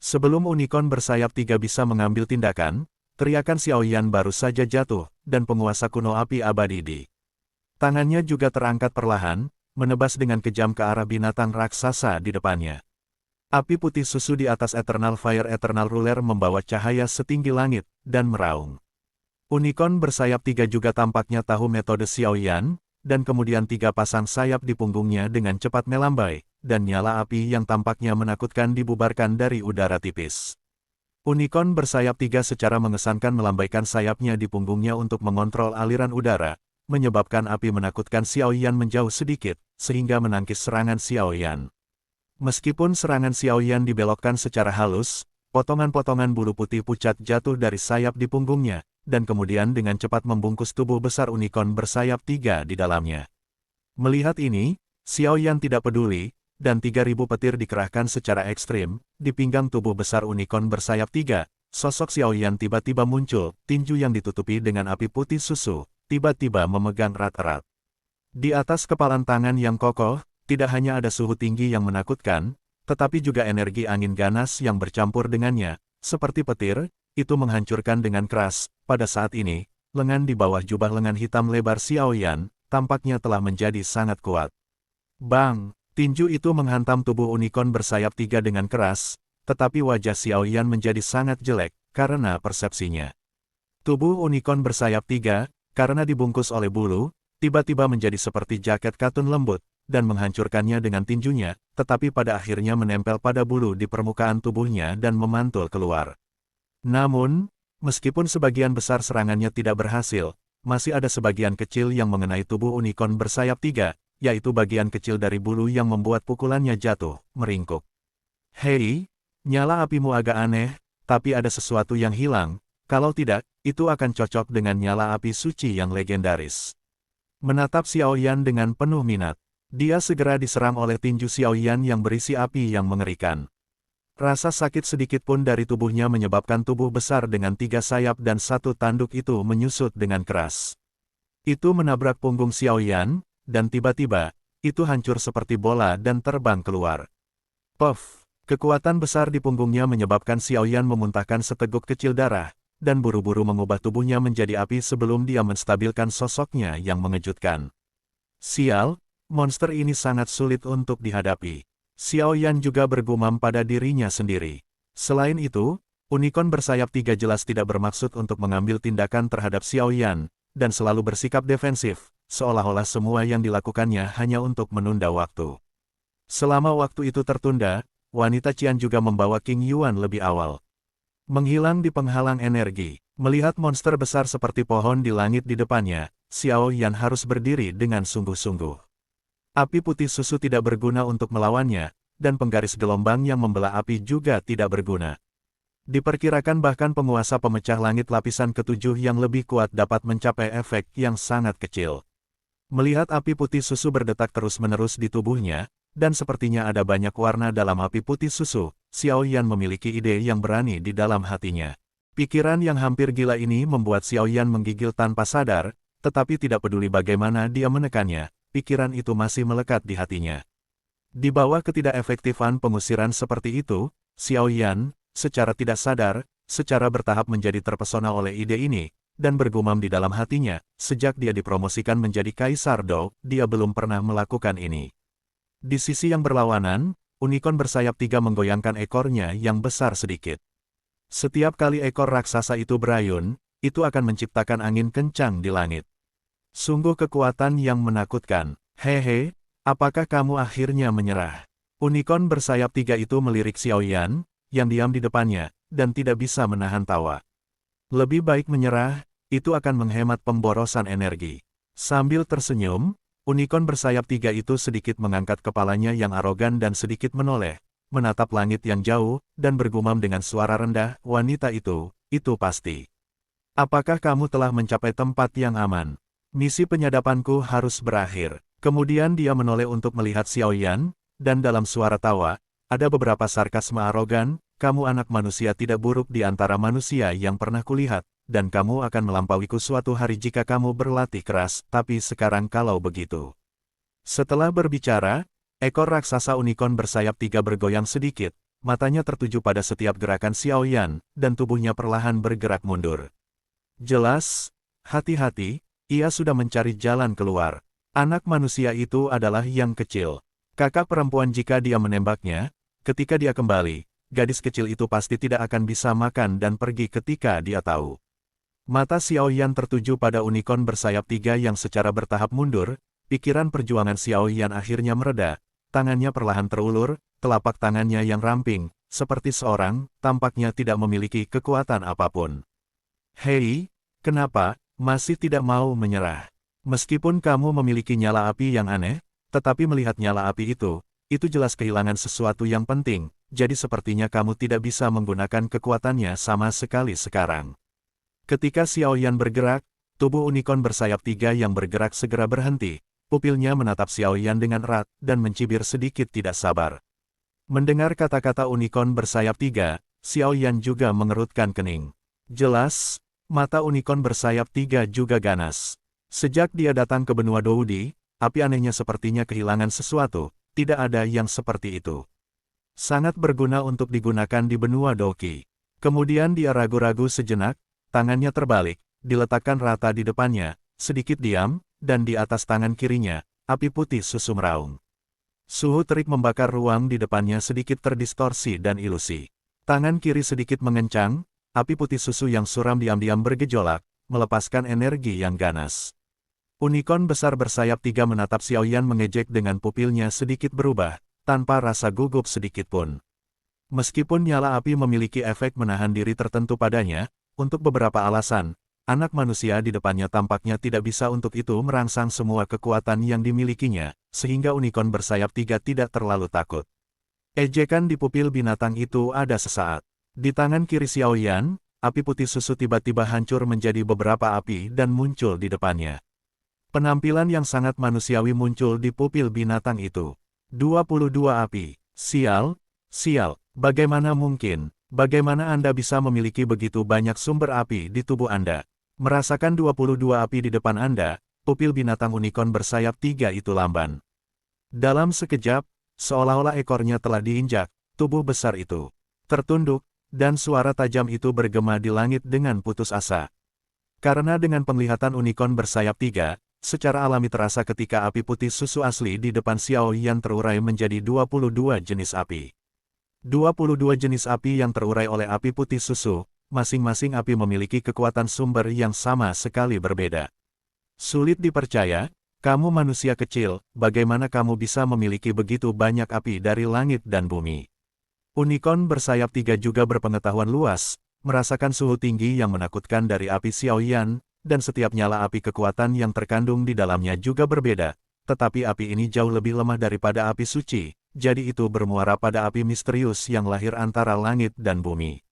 Sebelum unicorn bersayap 3 bisa mengambil tindakan, teriakan Xiaoyan baru saja jatuh, dan penguasa kuno api abadi di tangannya juga terangkat perlahan, menebas dengan kejam ke arah binatang raksasa di depannya. Api putih susu di atas Eternal Fire Eternal Ruler membawa cahaya setinggi langit, dan meraung. Unicorn bersayap 3 juga tampaknya tahu metode Xiaoyan, dan kemudian 3 pasang sayap di punggungnya dengan cepat melambai, dan nyala api yang tampaknya menakutkan dibubarkan dari udara tipis. Unicorn bersayap 3 secara mengesankan melambaikan sayapnya di punggungnya untuk mengontrol aliran udara, menyebabkan api menakutkan Xiaoyan menjauh sedikit, sehingga menangkis serangan Xiaoyan. Meskipun serangan Xiaoyan dibelokkan secara halus, potongan-potongan bulu putih pucat jatuh dari sayap di punggungnya, dan kemudian dengan cepat membungkus tubuh besar unicorn bersayap 3 di dalamnya. Melihat ini, Xiaoyan tidak peduli, dan 3.000 petir dikerahkan secara ekstrim, di pinggang tubuh besar unicorn bersayap 3, sosok Xiaoyan tiba-tiba muncul, tinju yang ditutupi dengan api putih susu, tiba-tiba memegang erat-erat. Di atas kepalan tangan yang kokoh, tidak hanya ada suhu tinggi yang menakutkan, tetapi juga energi angin ganas yang bercampur dengannya, seperti petir, itu menghancurkan dengan keras. Pada saat ini, lengan di bawah jubah lengan hitam lebar Xiaoyan, tampaknya telah menjadi sangat kuat. Bang! Tinju itu menghantam tubuh unicorn bersayap 3 dengan keras, tetapi wajah Xiaoyan menjadi sangat jelek, karena persepsinya. Tubuh unicorn bersayap 3, karena dibungkus oleh bulu, tiba-tiba menjadi seperti jaket katun lembut, dan menghancurkannya dengan tinjunya, tetapi pada akhirnya menempel pada bulu di permukaan tubuhnya dan memantul keluar. Namun, meskipun sebagian besar serangannya tidak berhasil, masih ada sebagian kecil yang mengenai tubuh unicorn bersayap 3, yaitu bagian kecil dari bulu yang membuat pukulannya jatuh, meringkuk. Hei, nyala apimu agak aneh, tapi ada sesuatu yang hilang, kalau tidak, itu akan cocok dengan nyala api suci yang legendaris. Menatap Xiao Yan dengan penuh minat. Dia segera diserang oleh tinju Xiao Yan yang berisi api yang mengerikan. Rasa sakit sedikit pun dari tubuhnya menyebabkan tubuh besar dengan 3 sayap dan 1 tanduk itu menyusut dengan keras. Itu menabrak punggung Xiao Yan, dan tiba-tiba, itu hancur seperti bola dan terbang keluar. Puff! Kekuatan besar di punggungnya menyebabkan Xiao Yan memuntahkan seteguk kecil darah, dan buru-buru mengubah tubuhnya menjadi api sebelum dia menstabilkan sosoknya yang mengejutkan. Sial! Monster ini sangat sulit untuk dihadapi. Xiao Yan juga bergumam pada dirinya sendiri. Selain itu, unicorn bersayap 3 jelas tidak bermaksud untuk mengambil tindakan terhadap Xiao Yan, dan selalu bersikap defensif, seolah-olah semua yang dilakukannya hanya untuk menunda waktu. Selama waktu itu tertunda, wanita Qian juga membawa King Yuan lebih awal. Menghilang di penghalang energi, melihat monster besar seperti pohon di langit di depannya, Xiao Yan harus berdiri dengan sungguh-sungguh. Api putih susu tidak berguna untuk melawannya, dan penggaris gelombang yang membelah api juga tidak berguna. Diperkirakan bahkan penguasa pemecah langit lapisan ke-7 yang lebih kuat dapat mencapai efek yang sangat kecil. Melihat api putih susu berdetak terus-menerus di tubuhnya, dan sepertinya ada banyak warna dalam api putih susu, Xiao Yan memiliki ide yang berani di dalam hatinya. Pikiran yang hampir gila ini membuat Xiao Yan menggigil tanpa sadar, tetapi tidak peduli bagaimana dia menekannya. Pikiran itu masih melekat di hatinya. Di bawah ketidakefektifan pengusiran seperti itu, Xiao Yan, secara tidak sadar, secara bertahap menjadi terpesona oleh ide ini, dan bergumam di dalam hatinya, sejak dia dipromosikan menjadi Kaisar Dou, dia belum pernah melakukan ini. Di sisi yang berlawanan, unicorn bersayap 3 menggoyangkan ekornya yang besar sedikit. Setiap kali ekor raksasa itu berayun, itu akan menciptakan angin kencang di langit. Sungguh kekuatan yang menakutkan. Hehe, apakah kamu akhirnya menyerah? Unicorn bersayap 3 itu melirik Xiao Yan, yang diam di depannya, dan tidak bisa menahan tawa. Lebih baik menyerah, itu akan menghemat pemborosan energi. Sambil tersenyum, unicorn bersayap 3 itu sedikit mengangkat kepalanya yang arogan dan sedikit menoleh, menatap langit yang jauh, dan bergumam dengan suara rendah, wanita itu pasti. Apakah kamu telah mencapai tempat yang aman? Misi penyadapanku harus berakhir. Kemudian dia menoleh untuk melihat Xiao Yan, dan dalam suara tawa, ada beberapa sarkasme arogan, kamu anak manusia tidak buruk di antara manusia yang pernah kulihat, dan kamu akan melampauiku suatu hari jika kamu berlatih keras, tapi sekarang kalau begitu. Setelah berbicara, ekor raksasa unicorn bersayap 3 bergoyang sedikit, matanya tertuju pada setiap gerakan Xiao Yan, dan tubuhnya perlahan bergerak mundur. Jelas, hati-hati, ia sudah mencari jalan keluar. Anak manusia itu adalah yang kecil. Kakak perempuan jika dia menembaknya, ketika dia kembali, gadis kecil itu pasti tidak akan bisa makan dan pergi ketika dia tahu. Mata Xiao Yan tertuju pada unicorn bersayap 3 yang secara bertahap mundur, pikiran perjuangan Xiao Yan akhirnya mereda, tangannya perlahan terulur, telapak tangannya yang ramping, seperti seorang, tampaknya tidak memiliki kekuatan apapun. Hei, kenapa? Masih tidak mau menyerah. Meskipun kamu memiliki nyala api yang aneh, tetapi melihat nyala api itu jelas kehilangan sesuatu yang penting, jadi sepertinya kamu tidak bisa menggunakan kekuatannya sama sekali sekarang. Ketika Xiao Yan bergerak, tubuh unicorn bersayap 3 yang bergerak segera berhenti, pupilnya menatap Xiao Yan dengan erat, dan mencibir sedikit tidak sabar. Mendengar kata-kata unicorn bersayap 3, Xiao Yan juga mengerutkan kening. Jelas, mata unicorn bersayap 3 juga ganas. Sejak dia datang ke benua Doudi, api anehnya sepertinya kehilangan sesuatu, tidak ada yang seperti itu. Sangat berguna untuk digunakan di benua Doqi. Kemudian dia ragu-ragu sejenak, tangannya terbalik, diletakkan rata di depannya, sedikit diam, dan di atas tangan kirinya, api putih susu meraung. Suhu terik membakar ruang di depannya sedikit terdistorsi dan ilusi. Tangan kiri sedikit mengencang, api putih susu yang suram diam-diam bergejolak, melepaskan energi yang ganas. Unicorn besar bersayap 3 menatap Xiao Yan mengejek dengan pupilnya sedikit berubah, tanpa rasa gugup sedikit pun. Meskipun nyala api memiliki efek menahan diri tertentu padanya, untuk beberapa alasan, anak manusia di depannya tampaknya tidak bisa untuk itu merangsang semua kekuatan yang dimilikinya, sehingga unicorn bersayap 3 tidak terlalu takut. Ejekan di pupil binatang itu ada sesaat. Di tangan kiri Xiaoyan, api putih susu tiba-tiba hancur menjadi beberapa api dan muncul di depannya. Penampilan yang sangat manusiawi muncul di pupil binatang itu. 22 api. Sial, sial, bagaimana mungkin? Bagaimana Anda bisa memiliki begitu banyak sumber api di tubuh Anda? Merasakan 22 api di depan Anda, pupil binatang unicorn bersayap 3 itu lamban. Dalam sekejap, seolah-olah ekornya telah diinjak, tubuh besar itu tertunduk, dan suara tajam itu bergema di langit dengan putus asa. Karena dengan penglihatan unicorn bersayap 3, secara alami terasa ketika api putih susu asli di depan Xiaoyan terurai menjadi 22 jenis api. 22 jenis api yang terurai oleh api putih susu, masing-masing api memiliki kekuatan sumber yang sama sekali berbeda. Sulit dipercaya, kamu manusia kecil, bagaimana kamu bisa memiliki begitu banyak api dari langit dan bumi? Unicorn bersayap 3 juga berpengetahuan luas, merasakan suhu tinggi yang menakutkan dari api Xiaoyan, dan setiap nyala api kekuatan yang terkandung di dalamnya juga berbeda, tetapi api ini jauh lebih lemah daripada api suci, jadi itu bermuara pada api misterius yang lahir antara langit dan bumi.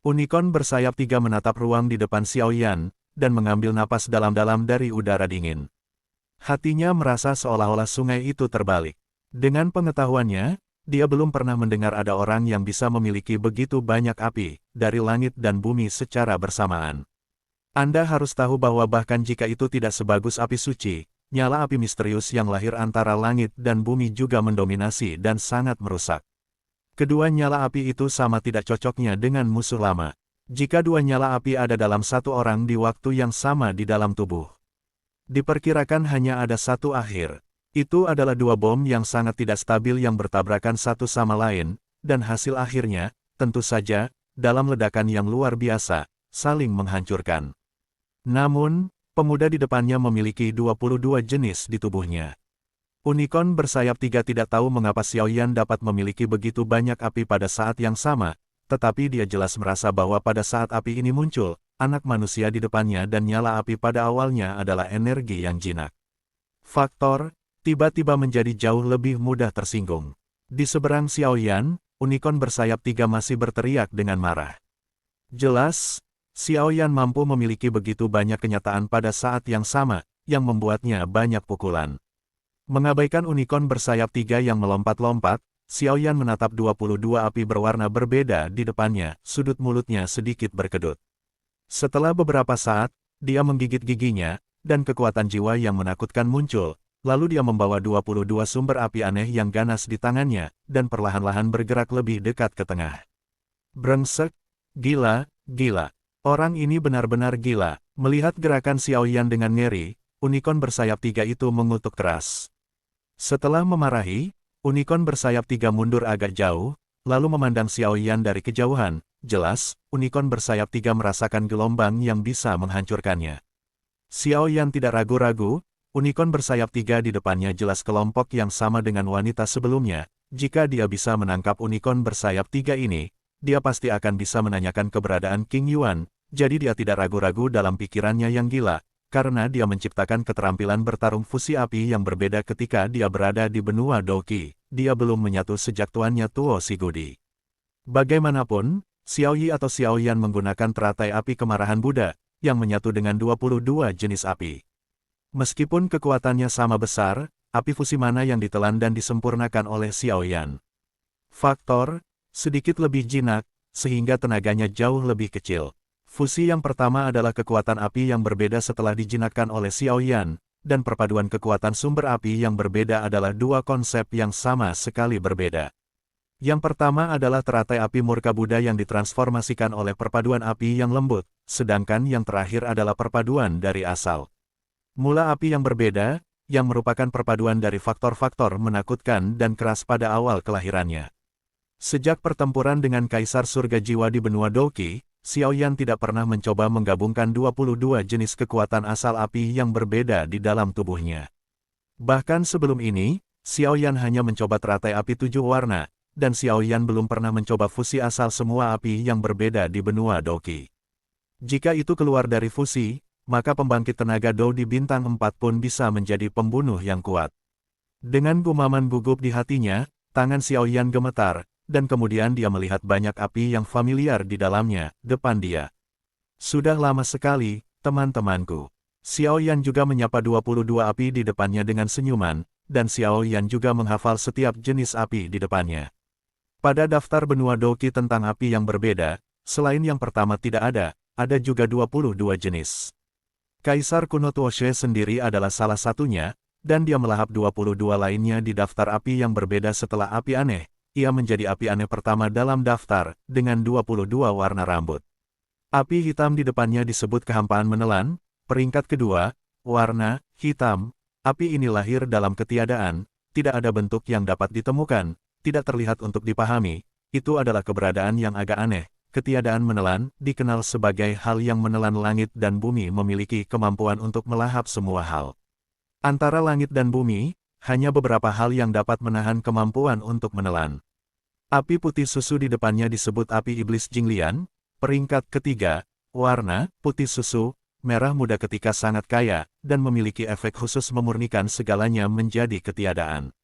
Unicorn bersayap 3 menatap ruang di depan Xiaoyan, dan mengambil napas dalam-dalam dari udara dingin. Hatinya merasa seolah-olah sungai itu terbalik. Dengan pengetahuannya, dia belum pernah mendengar ada orang yang bisa memiliki begitu banyak api, dari langit dan bumi secara bersamaan. Anda harus tahu bahwa bahkan jika itu tidak sebagus api suci, nyala api misterius yang lahir antara langit dan bumi juga mendominasi dan sangat merusak. Kedua nyala api itu sama tidak cocoknya dengan musuh lama. Jika dua nyala api ada dalam satu orang di waktu yang sama di dalam tubuh, diperkirakan hanya ada satu akhir. Itu adalah dua bom yang sangat tidak stabil yang bertabrakan satu sama lain, dan hasil akhirnya, tentu saja, dalam ledakan yang luar biasa, saling menghancurkan. Namun, pemuda di depannya memiliki 22 jenis di tubuhnya. Unicorn bersayap 3 tidak tahu mengapa Xiaoyan dapat memiliki begitu banyak api pada saat yang sama, tetapi dia jelas merasa bahwa pada saat api ini muncul, anak manusia di depannya dan nyala api pada awalnya adalah energi yang jinak. Faktor, tiba-tiba menjadi jauh lebih mudah tersinggung. Di seberang Xiaoyan, unicorn bersayap 3 masih berteriak dengan marah. Jelas, Xiaoyan mampu memiliki begitu banyak kenyataan pada saat yang sama, yang membuatnya banyak pukulan. Mengabaikan unicorn bersayap 3 yang melompat-lompat, Xiaoyan menatap 22 api berwarna berbeda di depannya, sudut mulutnya sedikit berkedut. Setelah beberapa saat, dia menggigit giginya, dan kekuatan jiwa yang menakutkan muncul, lalu dia membawa 22 sumber api aneh yang ganas di tangannya, dan perlahan-lahan bergerak lebih dekat ke tengah. Brengsek, gila, gila. Orang ini benar-benar gila. Melihat gerakan Xiaoyan dengan ngeri, unicorn bersayap 3 itu mengutuk keras. Setelah memarahi, unicorn bersayap 3 mundur agak jauh, lalu memandang Xiaoyan dari kejauhan. Jelas, unicorn bersayap 3 merasakan gelombang yang bisa menghancurkannya. Xiaoyan tidak ragu-ragu, unicorn bersayap 3 di depannya jelas kelompok yang sama dengan wanita sebelumnya. Jika dia bisa menangkap unicorn bersayap 3 ini, dia pasti akan bisa menanyakan keberadaan King Yuan, jadi dia tidak ragu-ragu dalam pikirannya yang gila, karena dia menciptakan keterampilan bertarung fusi api yang berbeda ketika dia berada di benua Doqi. Dia belum menyatu sejak tuannya Tuo Sigudi. Bagaimanapun, Xiaoyi atau Xiaoyan menggunakan teratai api kemarahan Buddha, yang menyatu dengan 22 jenis api. Meskipun kekuatannya sama besar, api fusi mana yang ditelan dan disempurnakan oleh Xiaoyan. Faktor, sedikit lebih jinak, sehingga tenaganya jauh lebih kecil. Fusi yang pertama adalah kekuatan api yang berbeda setelah dijinakkan oleh Xiaoyan, dan perpaduan kekuatan sumber api yang berbeda adalah dua konsep yang sama sekali berbeda. Yang pertama adalah teratai api murka Buddha yang ditransformasikan oleh perpaduan api yang lembut, sedangkan yang terakhir adalah perpaduan dari asal mula api yang berbeda, yang merupakan perpaduan dari faktor-faktor menakutkan dan keras pada awal kelahirannya. Sejak pertempuran dengan Kaisar Surga Jiwa di benua Doqi, Xiaoyan tidak pernah mencoba menggabungkan 22 jenis kekuatan asal api yang berbeda di dalam tubuhnya. Bahkan sebelum ini, Xiaoyan hanya mencoba teratai api 7 warna, dan Xiaoyan belum pernah mencoba fusi asal semua api yang berbeda di benua Doqi. Jika itu keluar dari fusi, maka pembangkit tenaga Dou di bintang 4 pun bisa menjadi pembunuh yang kuat. Dengan gumaman gugup di hatinya, tangan Xiaoyan gemetar, dan kemudian dia melihat banyak api yang familiar di dalamnya, depan dia. Sudah lama sekali, teman-temanku. Xiaoyan juga menyapa 22 api di depannya dengan senyuman, dan Xiaoyan juga menghafal setiap jenis api di depannya. Pada daftar benua Doqi tentang api yang berbeda, selain yang pertama tidak ada juga 22 jenis. Kaisar kuno Tuoshe sendiri adalah salah satunya, dan dia melahap 22 lainnya di daftar api yang berbeda setelah api aneh. Ia menjadi api aneh pertama dalam daftar, dengan 22 warna rambut. Api hitam di depannya disebut kehampaan menelan, peringkat kedua, warna hitam. Api ini lahir dalam ketiadaan, tidak ada bentuk yang dapat ditemukan, tidak terlihat untuk dipahami. Itu adalah keberadaan yang agak aneh. Ketiadaan menelan dikenal sebagai hal yang menelan. Langit dan bumi memiliki kemampuan untuk melahap semua hal. Antara langit dan bumi, hanya beberapa hal yang dapat menahan kemampuan untuk menelan. Api putih susu di depannya disebut api iblis Jinglian, peringkat ketiga, warna putih susu, merah muda ketika sangat kaya, dan memiliki efek khusus memurnikan segalanya menjadi ketiadaan.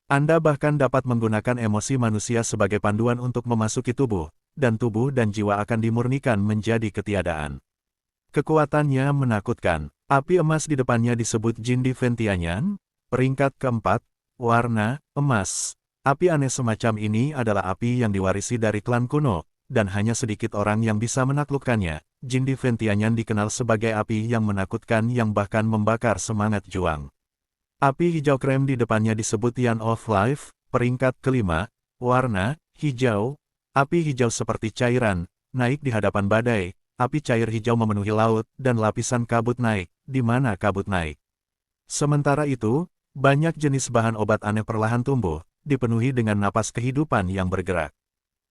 Anda bahkan dapat menggunakan emosi manusia sebagai panduan untuk memasuki tubuh dan jiwa akan dimurnikan menjadi ketiadaan. Kekuatannya menakutkan. Api emas di depannya disebut Jindi Ventianyan, peringkat keempat, warna emas. Api aneh semacam ini adalah api yang diwarisi dari klan kuno, dan hanya sedikit orang yang bisa menaklukkannya. Jindi Ventianyan dikenal sebagai api yang menakutkan yang bahkan membakar semangat juang. Api hijau krem di depannya disebut Yan of Life, peringkat kelima, warna hijau. Api hijau seperti cairan, naik di hadapan badai. Api cair hijau memenuhi laut, dan lapisan kabut naik, di mana kabut naik. Sementara itu, banyak jenis bahan obat aneh perlahan tumbuh, dipenuhi dengan napas kehidupan yang bergerak.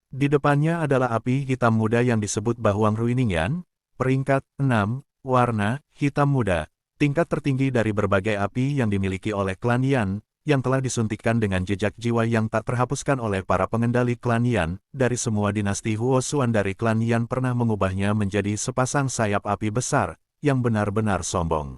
Di depannya adalah api hitam muda yang disebut Bahuang Ruiningan, peringkat 6, warna hitam muda, tingkat tertinggi dari berbagai api yang dimiliki oleh klan Yan, yang telah disuntikkan dengan jejak jiwa yang tak terhapuskan oleh para pengendali klan Yan. Dari semua dinasti Huosuan dari klan Yan pernah mengubahnya menjadi sepasang sayap api besar, yang benar-benar sombong.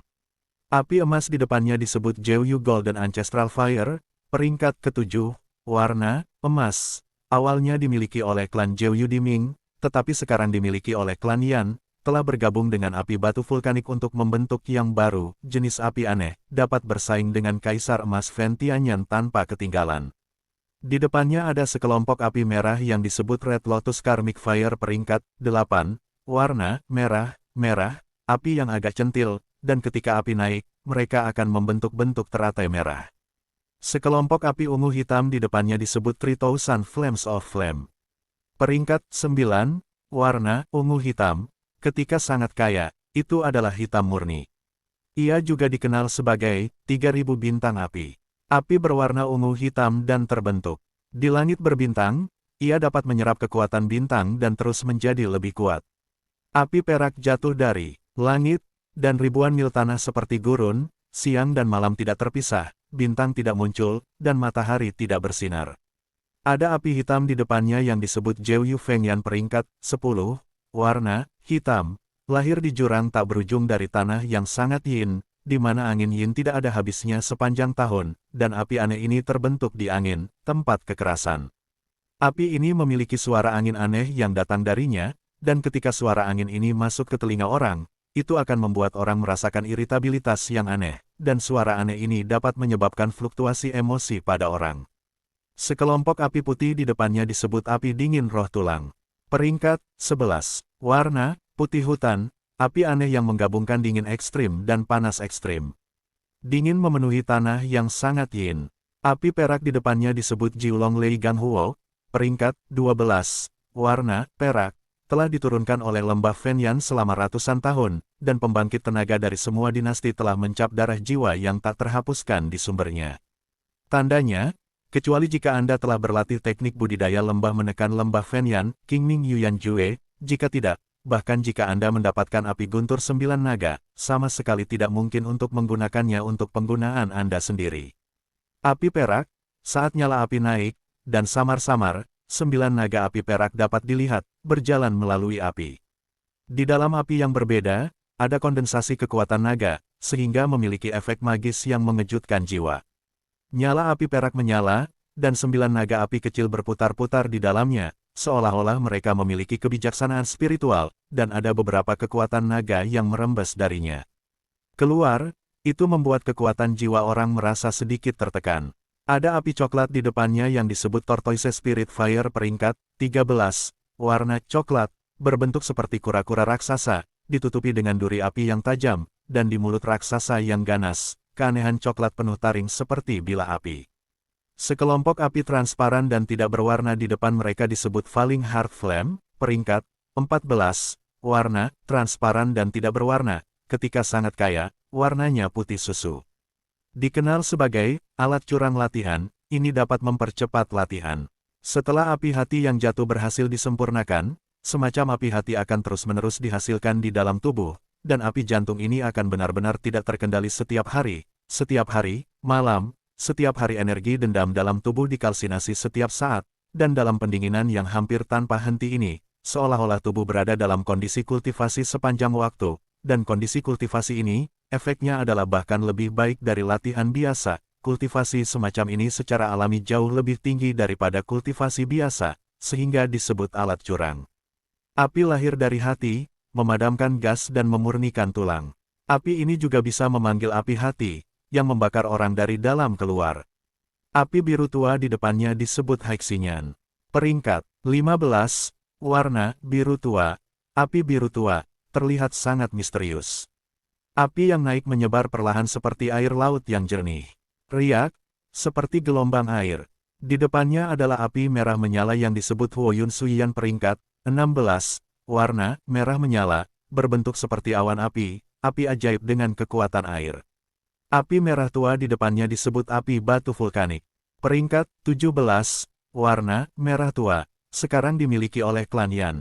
Api emas di depannya disebut Jeoyu Golden Ancestral Fire, peringkat ketujuh, warna emas. Awalnya dimiliki oleh klan Jeoyu Diming, tetapi sekarang dimiliki oleh klan Yan, telah bergabung dengan api batu vulkanik untuk membentuk yang baru. Jenis api aneh dapat bersaing dengan Kaisar Emas Ventianyan tanpa ketinggalan. Di depannya ada sekelompok api merah yang disebut Red Lotus Karmic Fire peringkat 8, warna merah, api yang agak centil, dan ketika api naik, mereka akan membentuk-bentuk teratai merah. Sekelompok api ungu hitam di depannya disebut 3000 Flames of Flame. Peringkat 9, warna ungu hitam. Ketika sangat kaya, itu adalah hitam murni. Ia juga dikenal sebagai 3000 bintang api. Api berwarna ungu hitam dan terbentuk. Di langit berbintang, ia dapat menyerap kekuatan bintang dan terus menjadi lebih kuat. Api perak jatuh dari langit, dan ribuan mil tanah seperti gurun, siang dan malam tidak terpisah, bintang tidak muncul, dan matahari tidak bersinar. Ada api hitam di depannya yang disebut Jeoyu Fengyan peringkat 10, warna hitam, lahir di jurang tak berujung dari tanah yang sangat yin, di mana angin yin tidak ada habisnya sepanjang tahun, dan api aneh ini terbentuk di angin, tempat kekerasan. Api ini memiliki suara angin aneh yang datang darinya, dan ketika suara angin ini masuk ke telinga orang, itu akan membuat orang merasakan iritabilitas yang aneh, dan suara aneh ini dapat menyebabkan fluktuasi emosi pada orang. Sekelompok api putih di depannya disebut api dingin roh tulang. Peringkat 11, warna putih hutan, api aneh yang menggabungkan dingin ekstrim dan panas ekstrim. Dingin memenuhi tanah yang sangat yin. Api perak di depannya disebut Jiulong Lei Ganghuo, peringkat 12, warna perak, telah diturunkan oleh lembah Fenyan selama ratusan tahun, dan pembangkit tenaga dari semua dinasti telah mencap darah jiwa yang tak terhapuskan di sumbernya. Tandanya, kecuali jika Anda telah berlatih teknik budidaya lembah menekan lembah Fenyan, Qingming Yuan Jue, jika tidak, bahkan jika Anda mendapatkan api guntur 9 naga, sama sekali tidak mungkin untuk menggunakannya untuk penggunaan Anda sendiri. Api perak, saat nyala api naik, dan samar-samar, 9 naga api perak dapat dilihat, berjalan melalui api. Di dalam api yang berbeda, ada kondensasi kekuatan naga, sehingga memiliki efek magis yang mengejutkan jiwa. Nyala api perak menyala, dan 9 naga api kecil berputar-putar di dalamnya, seolah-olah mereka memiliki kebijaksanaan spiritual, dan ada beberapa kekuatan naga yang merembes darinya. Keluar, itu membuat kekuatan jiwa orang merasa sedikit tertekan. Ada api coklat di depannya yang disebut Tortoise Spirit Fire peringkat 13, warna coklat, berbentuk seperti kura-kura raksasa, ditutupi dengan duri api yang tajam, dan di mulut raksasa yang ganas, keanehan coklat penuh taring seperti bila api. Sekelompok api transparan dan tidak berwarna di depan mereka disebut Falling Heart Flame, peringkat 14, warna transparan dan tidak berwarna, ketika sangat kaya, warnanya putih susu. Dikenal sebagai alat curang latihan, ini dapat mempercepat latihan. Setelah api hati yang jatuh berhasil disempurnakan, semacam api hati akan terus-menerus dihasilkan di dalam tubuh, dan api jantung ini akan benar-benar tidak terkendali setiap hari, malam, setiap hari energi dendam dalam tubuh dikalsinasi setiap saat, dan dalam pendinginan yang hampir tanpa henti ini, seolah-olah tubuh berada dalam kondisi kultivasi sepanjang waktu, dan kondisi kultivasi ini, efeknya adalah bahkan lebih baik dari latihan biasa. Kultivasi semacam ini secara alami jauh lebih tinggi daripada kultivasi biasa, sehingga disebut alat curang. Api lahir dari hati, memadamkan gas dan memurnikan tulang. Api ini juga bisa memanggil api hati, yang membakar orang dari dalam keluar. Api biru tua di depannya disebut Haixian. Peringkat 15, warna biru tua. Api biru tua, terlihat sangat misterius. Api yang naik menyebar perlahan seperti air laut yang jernih. Riak, seperti gelombang air. Di depannya adalah api merah menyala yang disebut Huoyun Suiyan peringkat 16, warna merah menyala, berbentuk seperti awan api ajaib dengan kekuatan air. Api merah tua di depannya disebut api batu vulkanik. Peringkat 17, warna merah tua, sekarang dimiliki oleh klan Yan.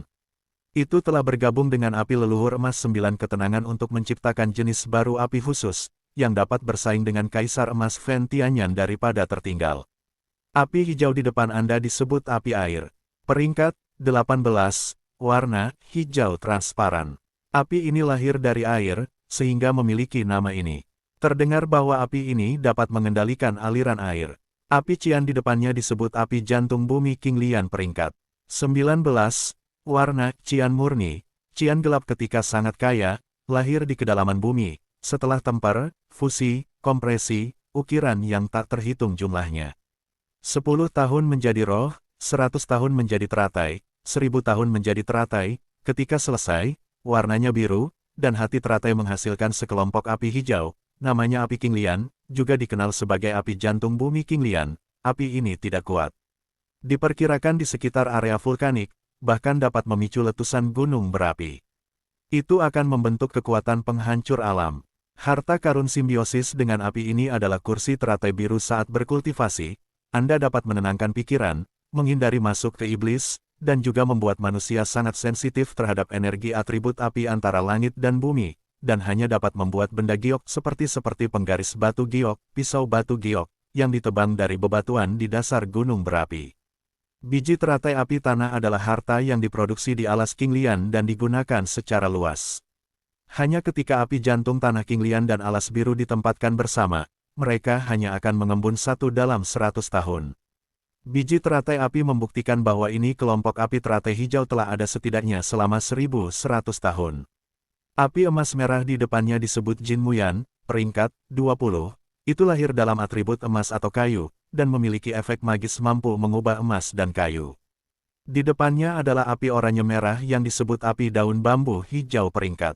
Itu telah bergabung dengan api leluhur emas 9 ketenangan untuk menciptakan jenis baru api khusus, yang dapat bersaing dengan Kaisar Emas Fen Tianyan daripada tertinggal. Api hijau di depan Anda disebut api air. Peringkat 18, warna hijau transparan. Api ini lahir dari air, sehingga memiliki nama ini. Terdengar bahwa api ini dapat mengendalikan aliran air. Api cian di depannya disebut api jantung bumi King Lian peringkat 19, warna cian murni. Cian gelap ketika sangat kaya, lahir di kedalaman bumi, setelah tempar, fusi, kompresi, ukiran yang tak terhitung jumlahnya. 10 tahun menjadi roh, 100 tahun menjadi teratai, 1000 tahun menjadi teratai, ketika selesai, warnanya biru, dan hati teratai menghasilkan sekelompok api hijau, namanya api King Lian, juga dikenal sebagai api jantung bumi King Lian. Api ini tidak kuat. Diperkirakan di sekitar area vulkanik, bahkan dapat memicu letusan gunung berapi. Itu akan membentuk kekuatan penghancur alam. Harta karun simbiosis dengan api ini adalah kursi teratai biru saat berkultivasi. Anda dapat menenangkan pikiran, menghindari masuk ke iblis, dan juga membuat manusia sangat sensitif terhadap energi atribut api antara langit dan bumi, dan hanya dapat membuat benda giok seperti penggaris batu giok, pisau batu giok, yang ditebang dari bebatuan di dasar gunung berapi. Biji teratai api tanah adalah harta yang diproduksi di alas King Lian dan digunakan secara luas. Hanya ketika api jantung tanah King Lian dan alas biru ditempatkan bersama, mereka hanya akan mengembun satu dalam 100 tahun. Biji teratai api membuktikan bahwa ini kelompok api teratai hijau telah ada setidaknya selama 1100 tahun. Api emas merah di depannya disebut Jin Muyan, peringkat 20. Itu lahir dalam atribut emas atau kayu, dan memiliki efek magis mampu mengubah emas dan kayu. Di depannya adalah api oranye merah yang disebut api daun bambu hijau peringkat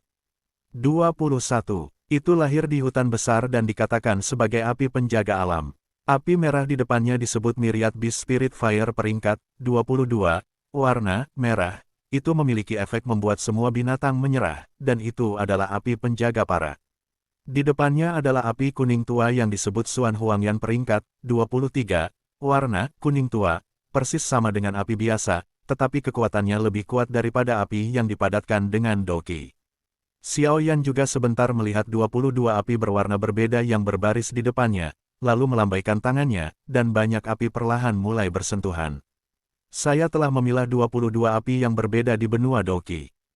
21. Itu lahir di hutan besar dan dikatakan sebagai api penjaga alam. Api merah di depannya disebut Myriad Beast Spirit Fire peringkat 22, warna merah. Itu memiliki efek membuat semua binatang menyerah, dan itu adalah api penjaga para. Di depannya adalah api kuning tua yang disebut Xuan Huangyan peringkat 23, warna kuning tua, persis sama dengan api biasa, tetapi kekuatannya lebih kuat daripada api yang dipadatkan dengan Doqi. Xiao Yan juga sebentar melihat 22 api berwarna berbeda yang berbaris di depannya, lalu melambaikan tangannya, dan banyak api perlahan mulai bersentuhan. Saya telah memilah 22 api yang berbeda di benua Doqi.